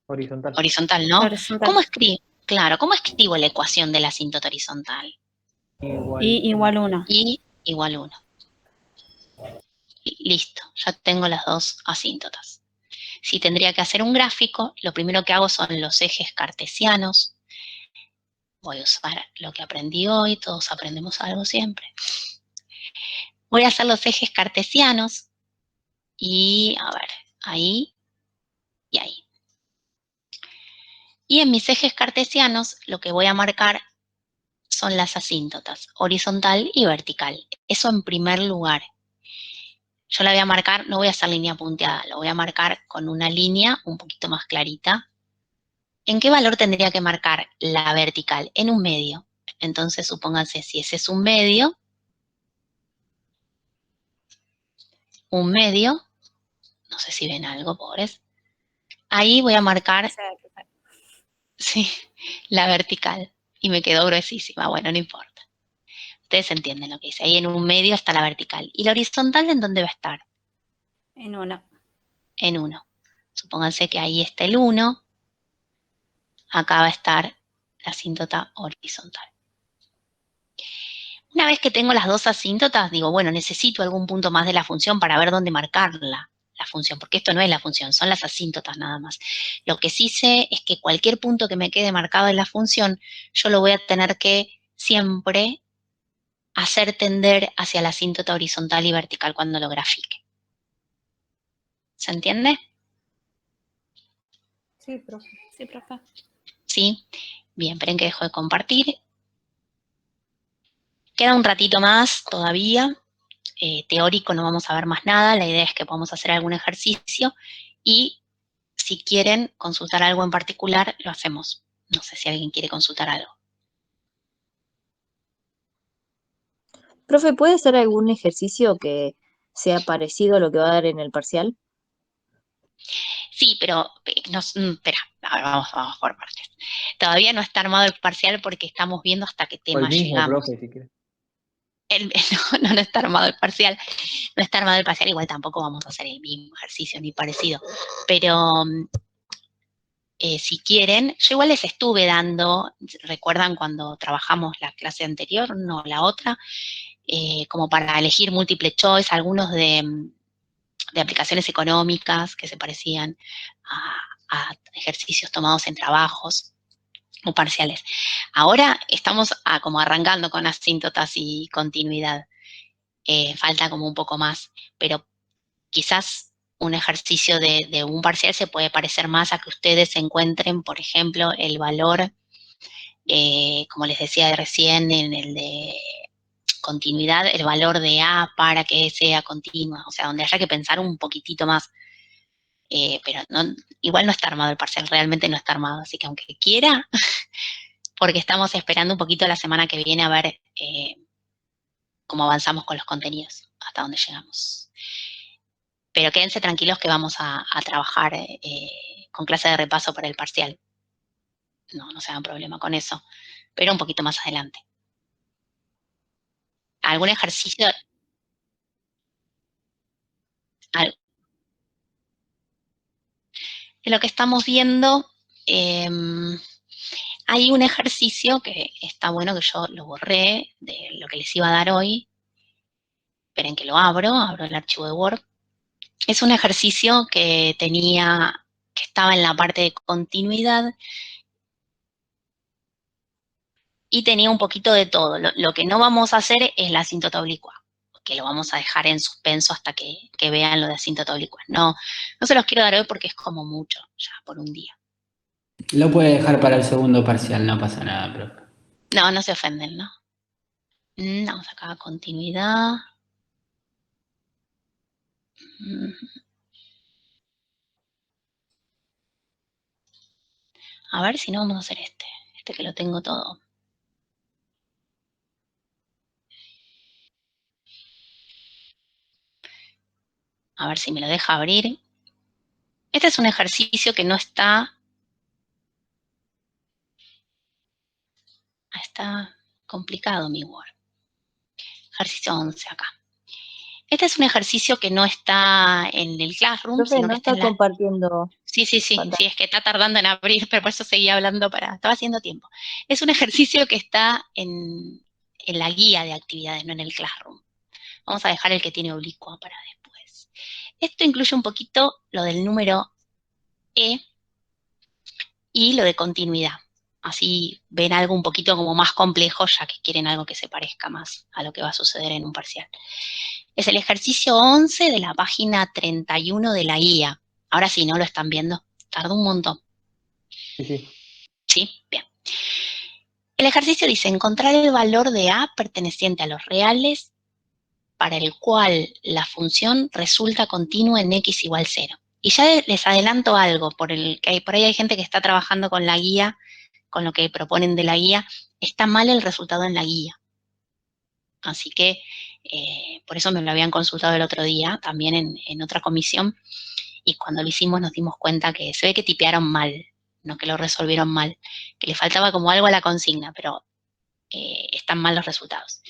Horizontal. Horizontal, ¿no? Horizontal. ¿Cómo escribo? Claro, ¿cómo escribo la ecuación de la asíntota horizontal? Igual. Y igual 1. Y igual 1. Listo, ya tengo las dos asíntotas. Si tendría que hacer un gráfico, lo primero que hago son los ejes cartesianos. Voy a usar lo que aprendí hoy, todos aprendemos algo siempre. Voy a hacer los ejes cartesianos y, a ver, ahí y ahí. Y en mis ejes cartesianos lo que voy a marcar son las asíntotas, horizontal y vertical. Eso en primer lugar. Yo la voy a marcar, no voy a hacer línea punteada, lo voy a marcar con una línea un poquito más clarita. ¿En qué valor tendría que marcar la vertical? En un medio. Entonces, supónganse, si ese es un medio, no sé si ven algo, pobres. Ahí voy a marcar, sí, la vertical. Y me quedó gruesísima, bueno, no importa. Ustedes entienden lo que dice. Ahí en un medio está la vertical. ¿Y la horizontal en dónde va a estar? En 1. En 1. Supónganse que ahí está el 1. Acá va a estar la asíntota horizontal. Una vez que tengo las dos asíntotas, digo, bueno, necesito algún punto más de la función para ver dónde marcarla, la función, porque esto no es la función, son las asíntotas nada más. Lo que sí sé es que cualquier punto que me quede marcado en la función, yo lo voy a tener que siempre hacer tender hacia la asíntota horizontal y vertical cuando lo grafique. ¿Se entiende? Sí, profe. Sí, profe. ¿Sí? Bien, esperen que dejo de compartir. Queda un ratito más todavía. Teórico no vamos a ver más nada. La idea es que podamos hacer algún ejercicio y si quieren consultar algo en particular, lo hacemos. No sé si alguien quiere consultar algo. Profe, ¿puede ser algún ejercicio que sea parecido a lo que va a dar en el parcial? Sí, pero espera, a ver, vamos por partes. Todavía no está armado el parcial porque estamos viendo hasta qué O el tema mismo, llegamos. profe, si quiere. No está armado el parcial. No está armado el parcial, igual tampoco vamos a hacer el mismo ejercicio ni parecido. Pero si quieren, yo igual les estuve dando, ¿recuerdan cuando trabajamos la clase anterior? No, la otra, como para elegir múltiple choice, algunos de aplicaciones económicas que se parecían a ejercicios tomados en trabajos o parciales. Ahora estamos como arrancando con asíntotas y continuidad. Falta como un poco más, pero quizás un ejercicio de un parcial se puede parecer más a que ustedes encuentren, por ejemplo, el valor, como les decía recién, en el de continuidad, el valor de A para que sea continua, o sea, donde haya que pensar un poquitito más. Pero igual no está armado el parcial, realmente no está armado, así que aunque quiera, porque estamos esperando un poquito la semana que viene a ver cómo avanzamos con los contenidos, hasta dónde llegamos. Pero quédense tranquilos que vamos a trabajar con clase de repaso para el parcial. No se hagan problema con eso, pero un poquito más adelante. ¿Algún ejercicio? De lo que estamos viendo, hay un ejercicio que está bueno, que yo lo borré de lo que les iba a dar hoy. Esperen que lo abro el archivo de Word. Es un ejercicio que estaba en la parte de continuidad y tenía un poquito de todo. Lo que no vamos a hacer es la asíntota oblicua, que lo vamos a dejar en suspenso hasta que vean lo de asíntota oblicua. No se los quiero dar hoy porque es como mucho, ya por un día. Lo puede dejar para el segundo parcial, no pasa nada, profe. No se ofenden, ¿no? Vamos acá a continuidad. A ver si no vamos a hacer este que lo tengo todo. A ver si me lo deja abrir. Este es un ejercicio que no está... Está complicado mi Word. Ejercicio 11 acá. Este es un ejercicio que no está en el Classroom, Profe, sino no que está está en la... compartiendo Sí, pantalla. es que está tardando en abrir, pero por eso seguía hablando estaba haciendo tiempo. Es un ejercicio que está en la guía de actividades, no en el Classroom. Vamos a dejar el que tiene oblicua para después. Esto incluye un poquito lo del número E y lo de continuidad. Así ven algo un poquito como más complejo, ya que quieren algo que se parezca más a lo que va a suceder en un parcial. Es el ejercicio 11 de la página 31 de la guía. Ahora sí, ¿no lo están viendo? Tardó un montón. Sí. ¿Sí? Bien. El ejercicio dice, encontrar el valor de A perteneciente a los reales para el cual la función resulta continua en x igual 0. Y ya les adelanto algo, por ahí hay gente que está trabajando con la guía, con lo que proponen de la guía, está mal el resultado en la guía. Así que por eso me lo habían consultado el otro día, también en otra comisión, y cuando lo hicimos nos dimos cuenta que se ve que tipearon mal, no que lo resolvieron mal, que le faltaba como algo a la consigna, pero están mal los resultados.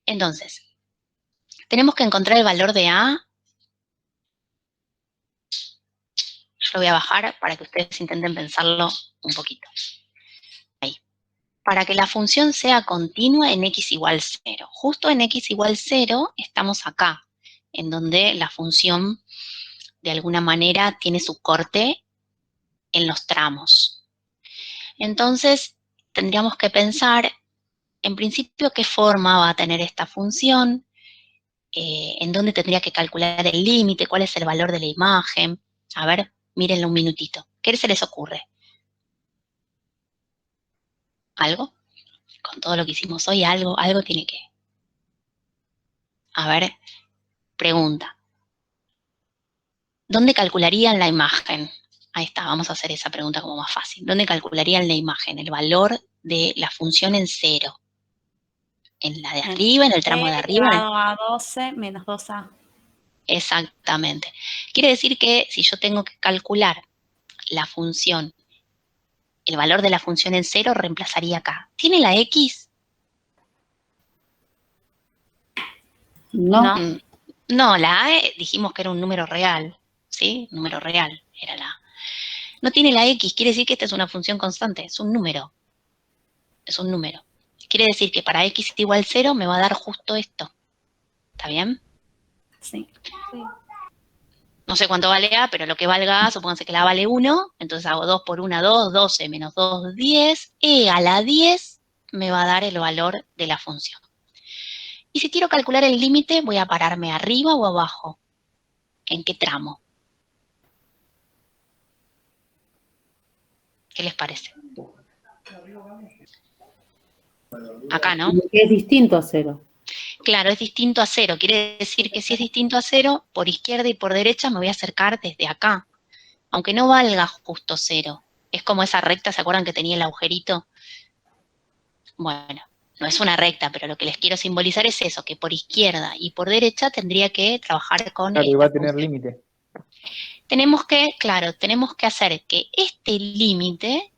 Entonces, tenemos que encontrar el valor de A. Yo lo voy a bajar para que ustedes intenten pensarlo un poquito. Ahí. Para que la función sea continua en x igual 0. Justo en x igual 0 estamos acá, en donde la función de alguna manera tiene su corte en los tramos. Entonces, tendríamos que pensar, en principio, qué forma va a tener esta función, en dónde tendría que calcular el límite, cuál es el valor de la imagen. A ver, mírenlo un minutito. ¿Qué se les ocurre? ¿Algo? Con todo lo que hicimos hoy, algo tiene que... A ver, pregunta. ¿Dónde calcularían la imagen? Ahí está, vamos a hacer esa pregunta como más fácil. ¿Dónde calcularían la imagen? El valor de la función en 0. ¿En la de arriba, en el tramo de arriba? Elevado a 12 menos 2a. Exactamente. Quiere decir que si yo tengo que calcular la función, el valor de la función en 0, reemplazaría acá. ¿Tiene la X? No. No, la A dijimos que era un número real, ¿sí? Número real era la A. No tiene la X, quiere decir que esta es una función constante, es un número. Es un número. Quiere decir que para X igual 0 me va a dar justo esto. ¿Está bien? Sí. Sí. No sé cuánto vale A, pero lo que valga A, supónganse que la A vale 1, entonces hago 2 por 1, 2, 12 menos 2, 10. E a la 10 me va a dar el valor de la función. Y si quiero calcular el límite, voy a pararme arriba o abajo. ¿En qué tramo? ¿Qué les parece? Acá, ¿no? Es distinto a 0. Claro, es distinto a 0. Quiere decir que si es distinto a 0, por izquierda y por derecha me voy a acercar desde acá. Aunque no valga justo 0. Es como esa recta, ¿se acuerdan que tenía el agujerito? Bueno, no es una recta, pero lo que les quiero simbolizar es eso, que por izquierda y por derecha tendría que trabajar con Claro, y esta va a tener función. límite. Tenemos que hacer que este límite,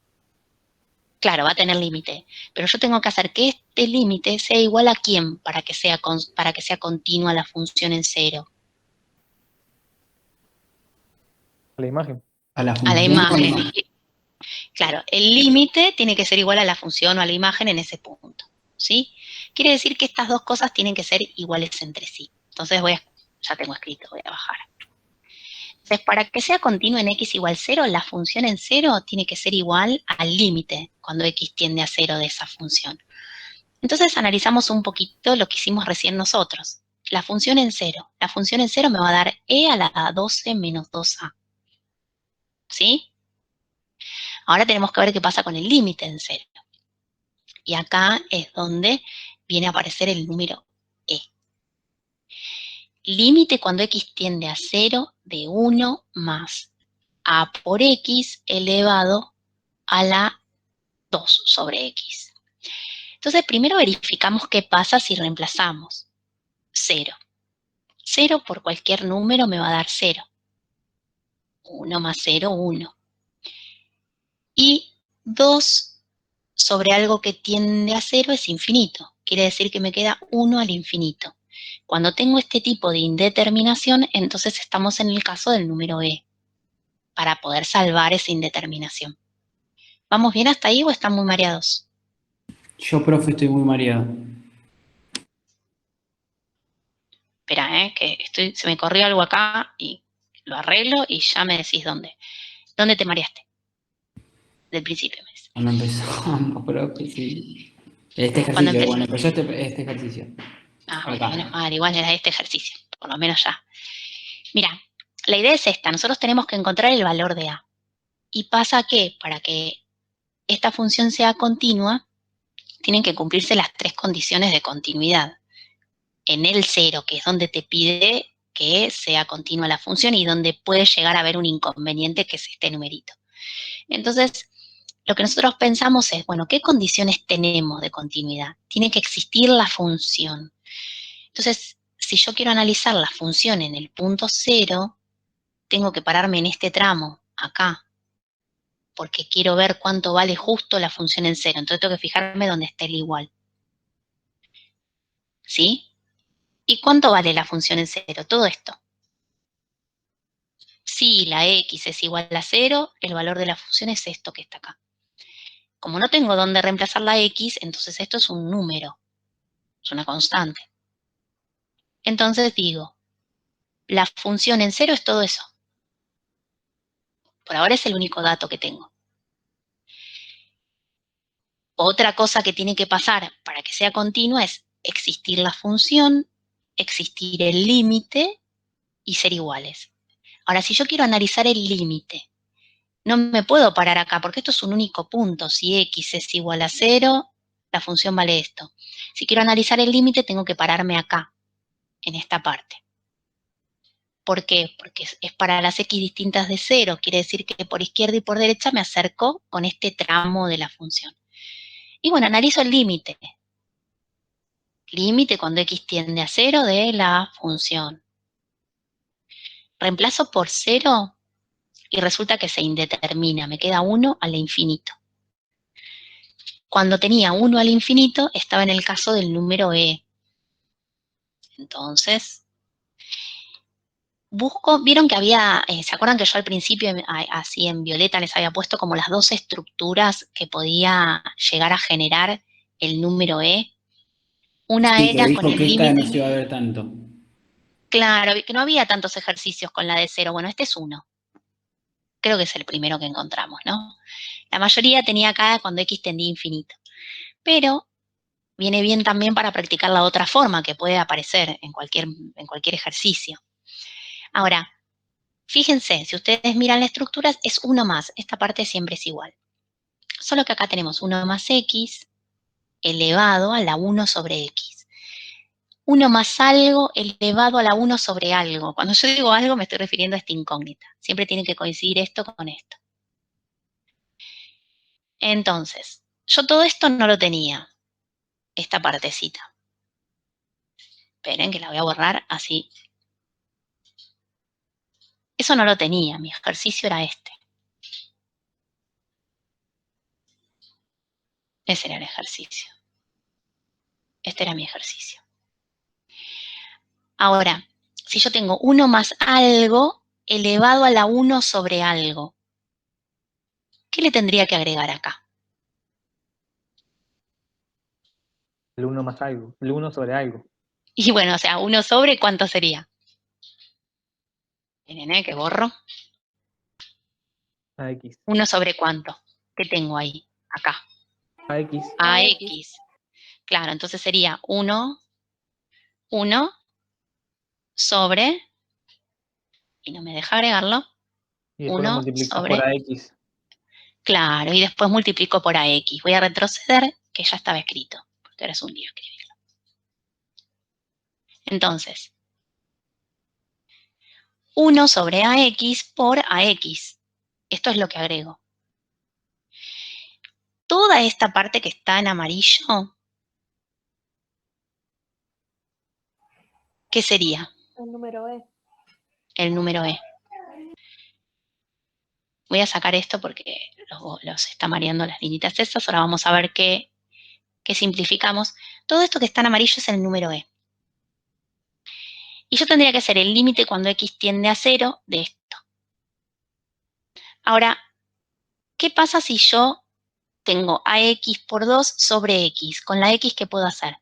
claro, va a tener límite, pero yo tengo que hacer que este límite sea igual a quién para que sea continua la función en 0. A la imagen. A la A la función o a la imagen. imagen. Claro, el límite tiene que ser igual a la función o a la imagen en ese punto, ¿sí? Quiere decir que estas dos cosas tienen que ser iguales entre sí. Entonces ya tengo escrito, voy a bajar. Entonces, para que sea continuo en x igual 0, la función en 0 tiene que ser igual al límite cuando x tiende a 0 de esa función. Entonces, analizamos un poquito lo que hicimos recién nosotros. La función en 0. La función en 0 me va a dar e a la 12 menos 2a. ¿Sí? Ahora tenemos que ver qué pasa con el límite en 0. Y acá es donde viene a aparecer el número e. Límite cuando x tiende a 0 de 1 más a por x elevado a la 2 sobre x. Entonces, primero verificamos qué pasa si reemplazamos 0. 0 por cualquier número me va a dar 0. 1 más 0, 1. Y 2 sobre algo que tiende a 0 es infinito. Quiere decir que me queda 1 al infinito. Cuando tengo este tipo de indeterminación, entonces estamos en el caso del número e, para poder salvar esa indeterminación. ¿Vamos bien hasta ahí o están muy mareados? Yo, profe, estoy muy mareado. Espera, que se me corrió algo acá y lo arreglo y ya me decís dónde. ¿Dónde te mareaste? Del principio me decís. Cuando empezamos, profe, sí. Este Cuando ejercicio, bueno, empezó este ejercicio. Ah, Acá. bueno, menos mal, igual era este ejercicio, por lo menos ya. Mira, la idea es esta, nosotros tenemos que encontrar el valor de A. Y pasa que para que esta función sea continua, tienen que cumplirse las 3 condiciones de continuidad. En el 0, que es donde te pide que sea continua la función y donde puede llegar a haber un inconveniente, que es este numerito. Entonces, lo que nosotros pensamos es, bueno, ¿qué condiciones tenemos de continuidad? Tiene que existir la función. Entonces, si yo quiero analizar la función en el punto 0, tengo que pararme en este tramo, acá, porque quiero ver cuánto vale justo la función en 0. Entonces tengo que fijarme dónde está el igual. ¿Sí? ¿Y cuánto vale la función en 0? Todo esto. Si la x es igual a 0, el valor de la función es esto que está acá. Como no tengo dónde reemplazar la x, entonces esto es un número, es una constante. Entonces digo, la función en 0 es todo eso. Por ahora es el único dato que tengo. Otra cosa que tiene que pasar para que sea continua es existir la función, existir el límite y ser iguales. Ahora, si yo quiero analizar el límite no me puedo parar acá porque esto es un único punto. Si x es igual a 0, la función vale esto. Si quiero analizar el límite, tengo que pararme acá, en esta parte. ¿Por qué? Porque es para las x distintas de 0. Quiere decir que por izquierda y por derecha me acerco con este tramo de la función. Y bueno, analizo el límite. Límite cuando x tiende a 0 de la función. Reemplazo por 0 y resulta que se indetermina. Me queda 1 al infinito. Cuando tenía 1 al infinito, estaba en el caso del número e. Entonces, busco, vieron que había, ¿se acuerdan que yo al principio, así en violeta, les había puesto como las dos estructuras que podía llegar a generar el número e? Una Sí, que era con dijo el que esta no límite. se iba a ver tanto. Claro, que no había tantos ejercicios con la de 0. Bueno, este es uno. Creo que es el primero que encontramos, ¿no? La mayoría tenía acá cuando x tendía a infinito. Pero viene bien también para practicar la otra forma que puede aparecer en cualquier ejercicio. Ahora, fíjense, si ustedes miran la estructura, es 1 más. Esta parte siempre es igual. Solo que acá tenemos 1 más x elevado a la 1 sobre x. 1 más algo elevado a la 1 sobre algo. Cuando yo digo algo me estoy refiriendo a esta incógnita. Siempre tiene que coincidir esto con esto. Entonces, yo todo esto no lo tenía, esta partecita. Esperen que la voy a borrar así. Eso no lo tenía, mi ejercicio era este. Ese era el ejercicio. Este era mi ejercicio. Ahora, si yo tengo 1 más algo elevado a la 1 sobre algo, ¿qué le tendría que agregar acá? El 1 más algo. El 1 sobre algo. Y bueno, o sea, 1 sobre, ¿cuánto sería? Miren, que borro. AX. 1 sobre cuánto. ¿Qué tengo ahí? Acá. AX. AX. Claro, entonces sería 1 sobre, y no me deja agregarlo, Y después lo 1 multiplicas por sobre, AX. claro, y después multiplico por AX. Voy a retroceder, que ya estaba escrito, porque ahora es un lío escribirlo. Entonces, 1 sobre AX por AX. Esto es lo que agrego. Toda esta parte que está en amarillo, ¿qué sería? El número E. El número E. Voy a sacar esto porque los está mareando las linitas esas. Ahora vamos a ver qué simplificamos. Todo esto que está en amarillo es el número E. Y yo tendría que hacer el límite cuando x tiende a 0 de esto. Ahora, ¿qué pasa si yo tengo ax por 2 sobre x? Con la x, ¿qué puedo hacer?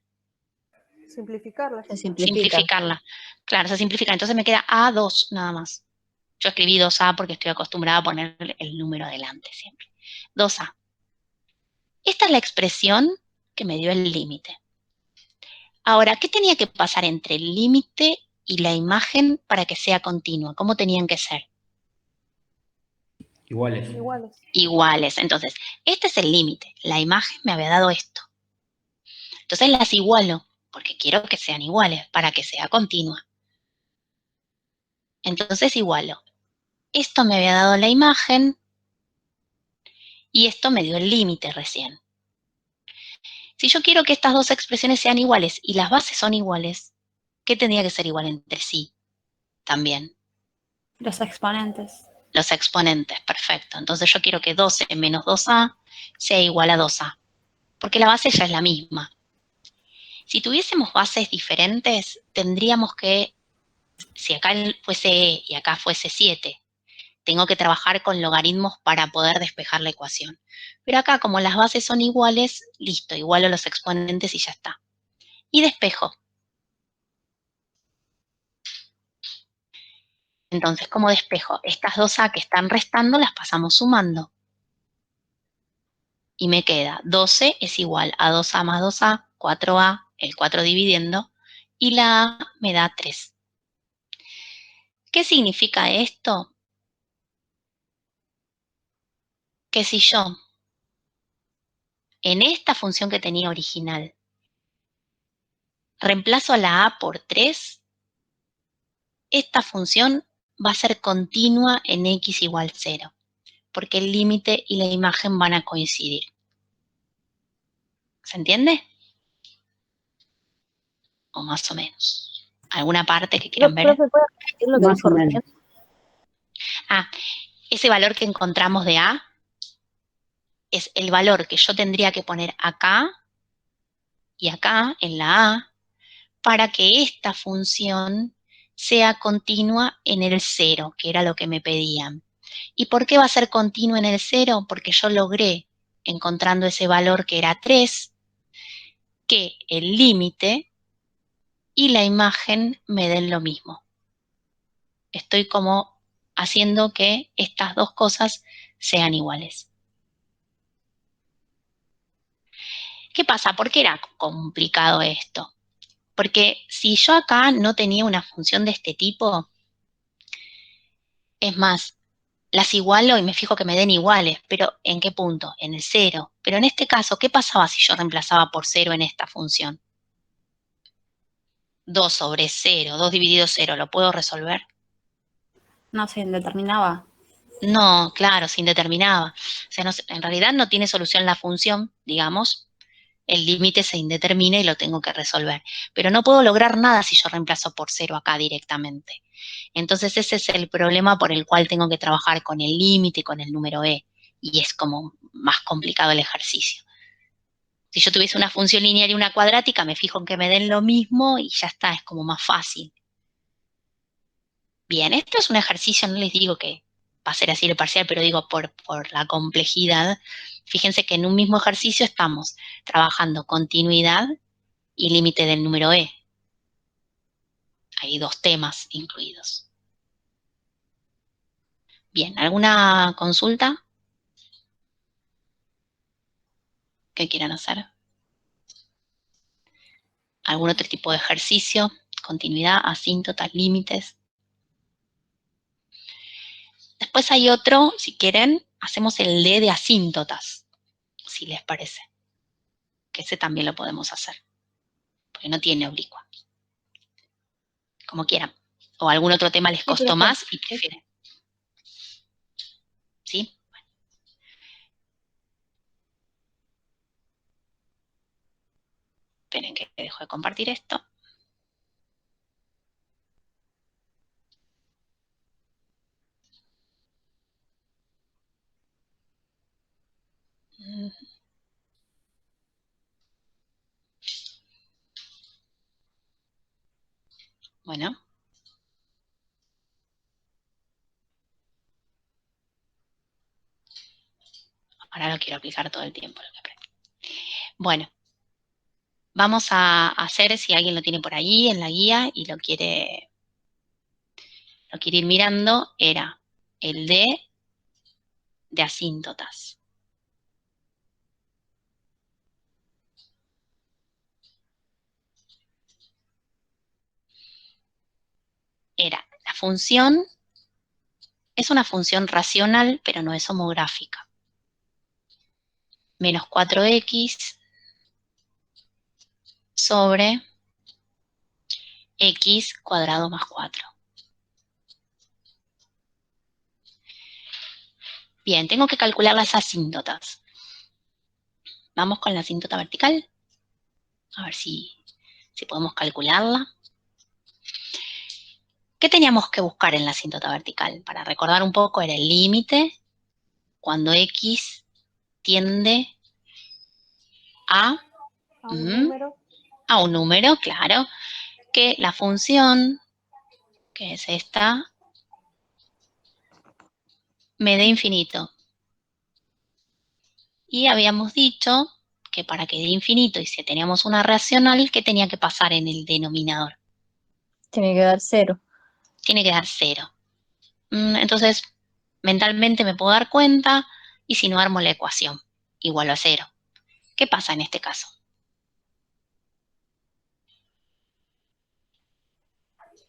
Simplificarla. Se simplifica. Simplificarla. Claro, se simplifica. Entonces me queda a2 nada más. Yo escribí 2a porque estoy acostumbrada a poner el número adelante siempre. 2a. Esta es la expresión que me dio el límite. Ahora, ¿qué tenía que pasar entre el límite y la imagen para que sea continua? ¿Cómo tenían que ser? Iguales. Iguales. Iguales. Entonces, este es el límite. La imagen me había dado esto. Entonces las igualo, porque quiero que sean iguales, para que sea continua. Entonces igualo. Esto me había dado la imagen y esto me dio el límite recién. Si yo quiero que estas dos expresiones sean iguales y las bases son iguales, ¿qué tendría que ser igual entre sí también? Los exponentes. Los exponentes, perfecto. Entonces yo quiero que 12 menos 2a sea igual a 2a, porque la base ya es la misma. Si tuviésemos bases diferentes, tendríamos que, si acá fuese e y acá fuese 7, tengo que trabajar con logaritmos para poder despejar la ecuación. Pero acá, como las bases son iguales, listo, igualo los exponentes y ya está. Y despejo. Entonces, ¿cómo despejo? Estas 2a que están restando las pasamos sumando. Y me queda 12 es igual a 2a más 2a, 4a, el 4 dividiendo, y la a me da 3. ¿Qué significa esto? que si yo, en esta función que tenía original, reemplazo a la a por 3, esta función va a ser continua en x igual 0, porque el límite y la imagen van a coincidir. ¿Se entiende? O más o menos. ¿Alguna parte que quieran ver? Profe, ¿puede repetir lo que Más dijo o menos. recién? Ese valor que encontramos de a es el valor que yo tendría que poner acá y acá en la a para que esta función sea continua en el 0, que era lo que me pedían. ¿Y por qué va a ser continua en el 0? Porque yo logré, encontrando ese valor que era 3, que el límite y la imagen me den lo mismo. Estoy como haciendo que estas dos cosas sean iguales. ¿Qué pasa? ¿Por qué era complicado esto? Porque si yo acá no tenía una función de este tipo, es más, las igualo y me fijo que me den iguales, pero ¿en qué punto? En el 0. Pero en este caso, ¿qué pasaba si yo reemplazaba por 0 en esta función? 2 sobre 0, 2 dividido 0, ¿lo puedo resolver? No se determinaba. No, claro, se indeterminaba. O sea, en realidad no tiene solución la función, digamos. El límite se indetermina y lo tengo que resolver. Pero no puedo lograr nada si yo reemplazo por 0 acá directamente. Entonces ese es el problema por el cual tengo que trabajar con el límite y con el número e. Y es como más complicado el ejercicio. Si yo tuviese una función lineal y una cuadrática, me fijo en que me den lo mismo y ya está, es como más fácil. Bien, esto es un ejercicio, no les digo que va a ser así el parcial, pero digo por la complejidad. Fíjense que en un mismo ejercicio estamos trabajando continuidad y límite del número e. Hay dos temas incluidos. Bien, ¿alguna consulta que quieran hacer? ¿Algún otro tipo de ejercicio? Continuidad, asíntotas, límites. Después hay otro, si quieren, hacemos el de asíntotas, si les parece. Que ese también lo podemos hacer, porque no tiene oblicua. Como quieran. O algún otro tema les costó profe. más y prefieren. ¿Sí? Bueno. Esperen que dejo de compartir esto. Bueno. Ahora lo quiero aplicar todo el tiempo. Lo que aprendí. Bueno. Vamos a hacer, si alguien lo tiene por ahí en la guía y lo quiere ir mirando, era el de asíntotas. Era la función, es una función racional, pero no es homográfica. Menos 4x sobre x cuadrado más 4. Bien, tengo que calcular las asíntotas. Vamos con la asíntota vertical. A ver si podemos calcularla. ¿Qué teníamos que buscar en la asíntota vertical? Para recordar un poco, era el límite cuando x tiende a un número, claro, que la función, que es esta, me dé infinito. Y habíamos dicho que para que dé infinito y si teníamos una racional, ¿qué tenía que pasar en el denominador? Tiene que dar 0. Tiene que dar 0. Entonces, mentalmente me puedo dar cuenta y si no armo la ecuación, igual a 0. ¿Qué pasa en este caso?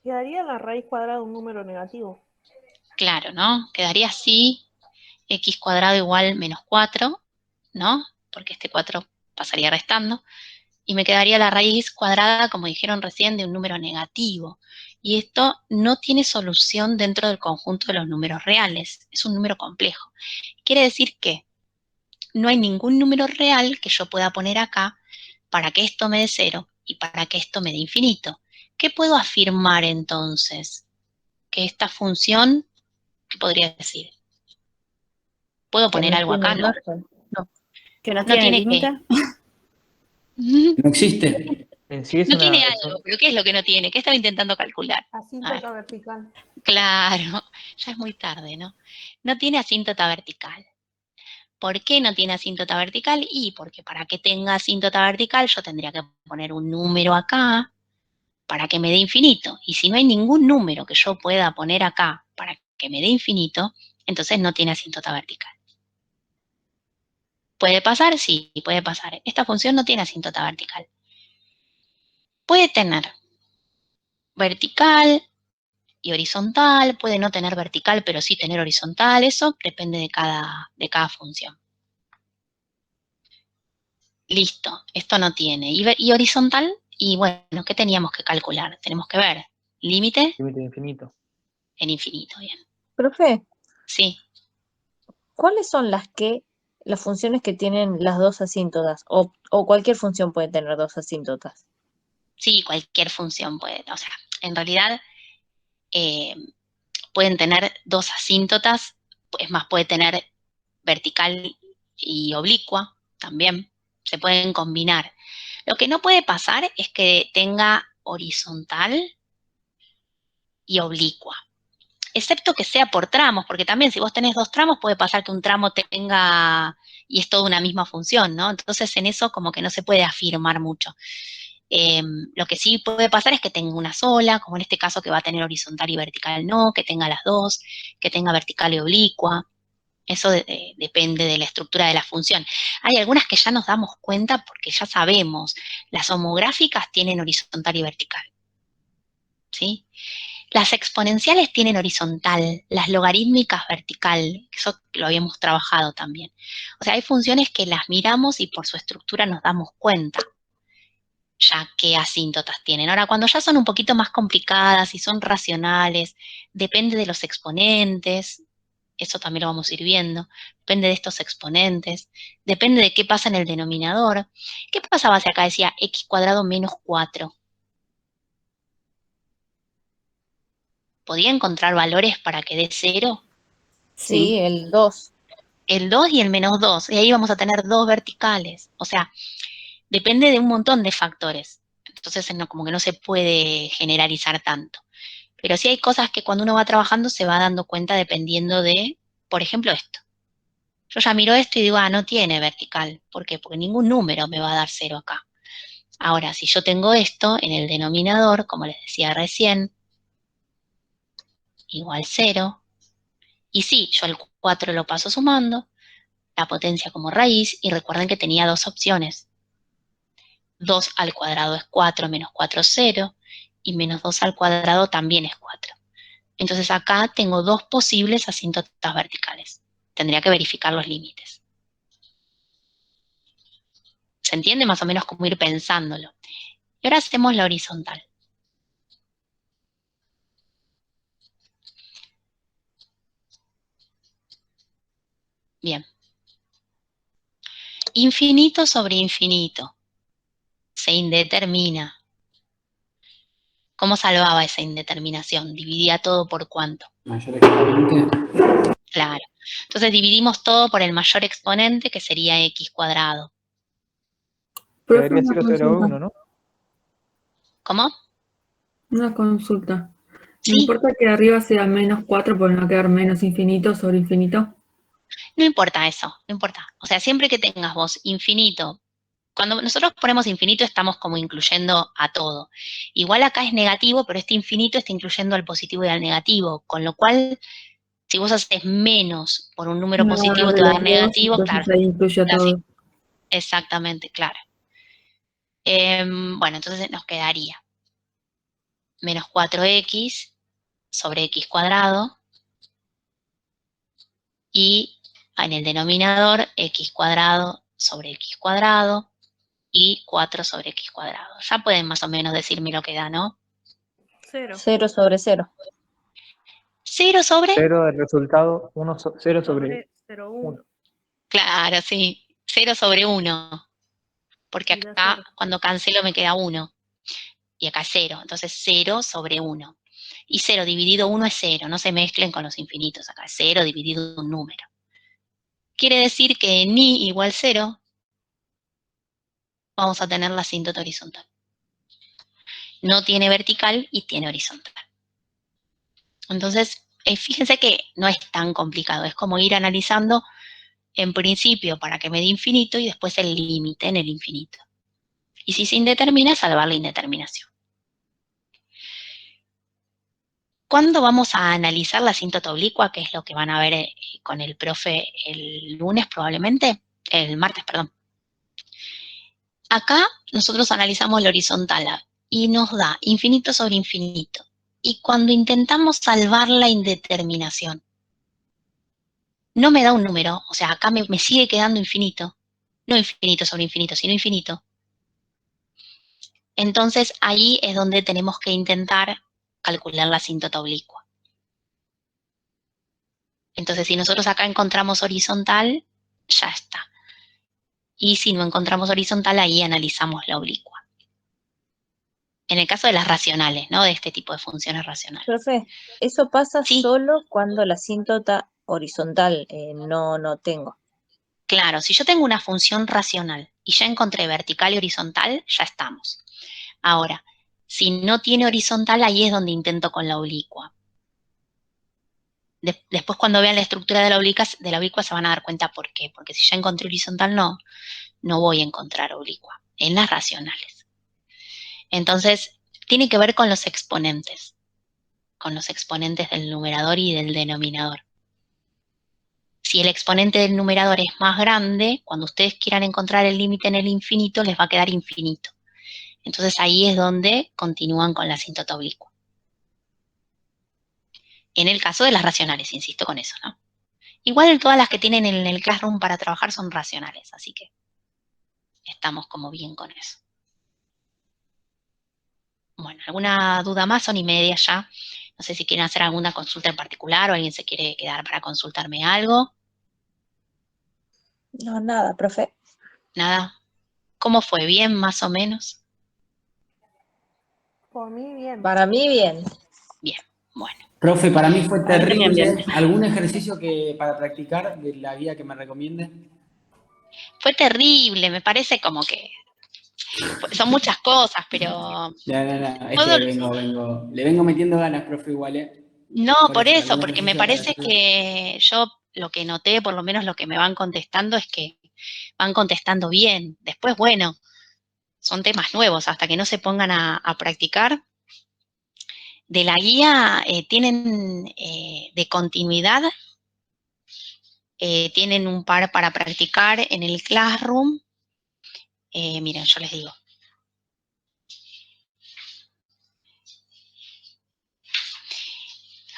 Quedaría la raíz cuadrada de un número negativo. Claro, ¿no? Quedaría así x cuadrado igual menos 4, ¿no? Porque este 4 pasaría restando. Y me quedaría la raíz cuadrada, como dijeron recién, de un número negativo. Y esto no tiene solución dentro del conjunto de los números reales. Es un número complejo. Quiere decir que no hay ningún número real que yo pueda poner acá para que esto me dé 0 y para que esto me dé infinito. ¿Qué puedo afirmar entonces? Que esta función, ¿qué podría decir? ¿Puedo Que poner no algo acá? tiene No. margen. No. Que no No tiene tiene límite. No existe. En sí es No una, tiene algo, pero ¿qué es lo que no tiene? ¿Qué estaba intentando calcular? Asíntota vertical. Claro, ya es muy tarde, ¿no? No tiene asíntota vertical. ¿Por qué no tiene asíntota vertical? Y porque para que tenga asíntota vertical yo tendría que poner un número acá para que me dé infinito. Y si no hay ningún número que yo pueda poner acá para que me dé infinito, entonces no tiene asíntota vertical. ¿Puede pasar? Sí, puede pasar. Esta función no tiene asíntota vertical. Puede tener vertical y horizontal, puede no tener vertical, pero sí tener horizontal. Eso depende de cada función. Listo, esto no tiene. ¿Y horizontal? Y bueno, ¿qué teníamos que calcular? Tenemos que ver. Límite límite infinito. en infinito, bien. Profe, Sí, ¿cuáles son las funciones que tienen las dos asíntotas? O cualquier función puede tener dos asíntotas. sí, cualquier función puede. O sea, en realidad pueden tener dos asíntotas. Es más, puede tener vertical y oblicua también. Se pueden combinar. Lo que no puede pasar es que tenga horizontal y oblicua. Excepto que sea por tramos, porque también si vos tenés dos tramos puede pasar que un tramo tenga, y es toda una misma función, ¿no? Entonces en eso como que no se puede afirmar mucho. Lo que sí puede pasar es que tenga una sola, como en este caso que va a tener horizontal y vertical no, que tenga las dos, que tenga vertical y oblicua. Eso depende de la estructura de la función. Hay algunas que ya nos damos cuenta porque ya sabemos. Las homográficas tienen horizontal y vertical, ¿sí? Las exponenciales tienen horizontal, las logarítmicas vertical, eso lo habíamos trabajado también. O sea, hay funciones que las miramos y por su estructura nos damos cuenta ya qué asíntotas tienen. Ahora, cuando ya son un poquito más complicadas y son racionales, depende de los exponentes, eso también lo vamos a ir viendo, depende de estos exponentes, depende de qué pasa en el denominador. ¿Qué pasaba si acá decía x cuadrado menos 4? ¿Podía encontrar valores para que dé 0? Sí, el 2. El 2 y el menos 2, y ahí vamos a tener dos verticales. O sea, depende de un montón de factores. Entonces, no, como que no se puede generalizar tanto. Pero sí hay cosas que cuando uno va trabajando se va dando cuenta dependiendo de, por ejemplo, esto. Yo ya miro esto y digo, ah, no tiene vertical. ¿Por qué? Porque ningún número me va a dar 0 acá. Ahora, si yo tengo esto en el denominador, como les decía recién, igual 0, y sí, yo el 4 lo paso sumando, la potencia como raíz, y recuerden que tenía dos opciones. 2 al cuadrado es 4, menos 4 es 0, y menos 2 al cuadrado también es 4. Entonces acá tengo dos posibles asíntotas verticales. Tendría que verificar los límites. ¿Se entiende más o menos cómo ir pensándolo? Y ahora hacemos la horizontal. Bien. Infinito sobre infinito. Se indetermina. ¿Cómo salvaba esa indeterminación? Dividía todo por cuánto. Mayor exponente. Claro. Entonces dividimos todo por el mayor exponente, que sería x cuadrado. Profe, Quedaría una 0, 0, 1, consulta. ¿no? ¿Cómo? Una consulta. ¿No Sí, importa que arriba sea menos 4 por no quedar menos infinito sobre infinito? no importa eso, no importa. O sea, siempre que tengas vos infinito, cuando nosotros ponemos infinito estamos como incluyendo a todo. Igual acá es negativo, pero este infinito está incluyendo al positivo y al negativo, con lo cual, si vos haces menos por un número Me va a positivo dar te de va a los dar dos, negativo, claro. entonces ahí incluye a Así, todo. exactamente, claro. Bueno, entonces nos quedaría menos 4x sobre x cuadrado y En el denominador, x cuadrado sobre x cuadrado y 4 sobre x cuadrado. Ya pueden más o menos decirme lo que da, ¿no? 0. 0 sobre 0. 0 sobre... 0 del resultado, 0 sobre 0, 1. 1. Claro, sí. 0 sobre 1. Porque Y da acá, 0. cuando cancelo, me queda 1. Y acá 0. Entonces, 0 sobre 1. Y 0 dividido 1 es 0. No se mezclen con los infinitos acá. 0 dividido un número. Quiere decir que en i igual 0 vamos a tener la asíntota horizontal. No tiene vertical y tiene horizontal. Entonces, fíjense que no es tan complicado. Es como ir analizando en principio para que me dé infinito y después el límite en el infinito. Y si se indetermina, salvar la indeterminación. ¿Cuándo vamos a analizar la asíntota oblicua? Que es lo que van a ver con el profe el lunes probablemente. El martes, perdón. Acá nosotros analizamos la horizontal y nos da infinito sobre infinito. Y cuando intentamos salvar la indeterminación, no me da un número, o sea, acá me sigue quedando infinito. No infinito sobre infinito, sino infinito. Entonces ahí es donde tenemos que intentar calcular la asíntota oblicua. Entonces si nosotros acá encontramos horizontal, ya está. Y si no encontramos horizontal, ahí analizamos la oblicua. En el caso de las racionales, ¿no? De este tipo de funciones racionales. Profe, eso pasa Sí, solo cuando la asíntota horizontal no tengo. claro, si yo tengo una función racional y ya encontré vertical y horizontal, ya estamos. Ahora, si no tiene horizontal, ahí es donde intento con la oblicua. Después cuando vean la estructura de la oblicua se van a dar cuenta por qué. Porque si ya encontré horizontal, no voy a encontrar oblicua en las racionales. Entonces, tiene que ver con los exponentes del numerador y del denominador. Si el exponente del numerador es más grande, cuando ustedes quieran encontrar el límite en el infinito, les va a quedar infinito. Entonces ahí es donde continúan con la asíntota oblicua. En el caso de las racionales, insisto con eso, ¿no? Igual todas las que tienen en el Classroom para trabajar son racionales, así que estamos como bien con eso. Bueno, ¿alguna duda más? Son y media ya. No sé si quieren hacer alguna consulta en particular o alguien se quiere quedar para consultarme algo. No, nada, profe. Nada. ¿Cómo fue? ¿Bien, más o menos? Por mí, bien. Para mí, bien. Bien, bueno. Profe, para mí fue Para mí también bien. terrible. ¿Algún ejercicio para practicar de la guía que me recomiende? Fue terrible, me parece como que son muchas cosas, pero No, es todo, que le vengo metiendo ganas, profe, igual, ¿eh? no, por eso, algún porque me ejercicio para parece hacer. que yo lo que noté, por lo menos lo que me van contestando, es que van contestando bien. Después, bueno, son temas nuevos, hasta que no se pongan a practicar. De la guía tienen de continuidad, tienen un par para practicar en el Classroom. Miren, yo les digo.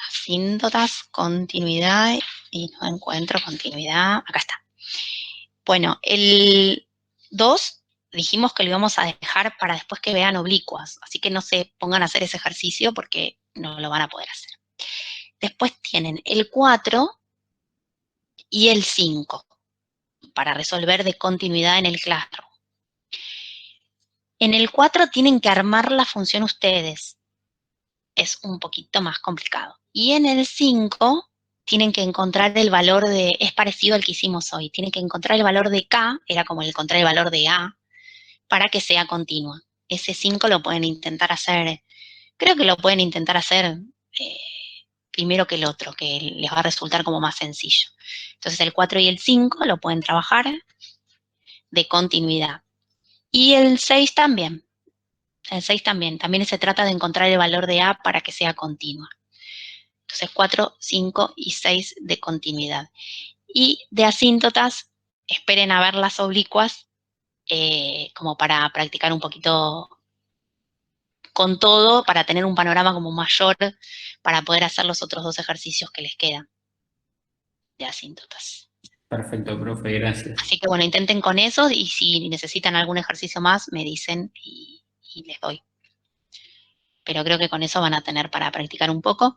Asíntotas, continuidad, y no encuentro continuidad. Acá está. Bueno, el 2 dijimos que lo íbamos a dejar para después que vean oblicuas, así que no se pongan a hacer ese ejercicio porque no lo van a poder hacer. Después tienen el 4 y el 5 para resolver de continuidad en el Classroom. En el 4 tienen que armar la función ustedes. Es un poquito más complicado. Y en el 5 tienen que encontrar el valor es parecido al que hicimos hoy, tienen que encontrar el valor de K, era como encontrar el valor de A, para que sea continua. Ese 5 lo pueden intentar hacer, creo que lo pueden intentar hacer primero que el otro, que les va a resultar como más sencillo. Entonces el 4 y el 5 lo pueden trabajar de continuidad. Y el 6 también. El 6 también. También se trata de encontrar el valor de A para que sea continua. Entonces 4, 5 y 6 de continuidad. Y de asíntotas, esperen a ver las oblicuas como para practicar un poquito con todo, para tener un panorama como mayor, para poder hacer los otros dos ejercicios que les quedan de asíntotas. Perfecto, profe, gracias. Así que bueno, intenten con eso y si necesitan algún ejercicio más, me dicen y les doy. Pero creo que con eso van a tener para practicar un poco.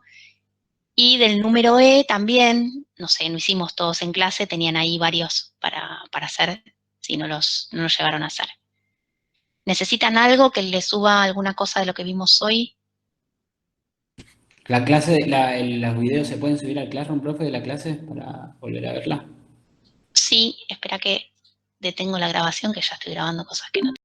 Y del número E también, no sé, no hicimos todos en clase, tenían ahí varios para hacer, si no los llegaron a hacer. ¿Necesitan algo que les suba alguna cosa de lo que vimos hoy? ¿La clase, los videos se pueden subir al Classroom, profe, de la clase para volver a verla? Sí, espera que detengo la grabación, que ya estoy grabando cosas que no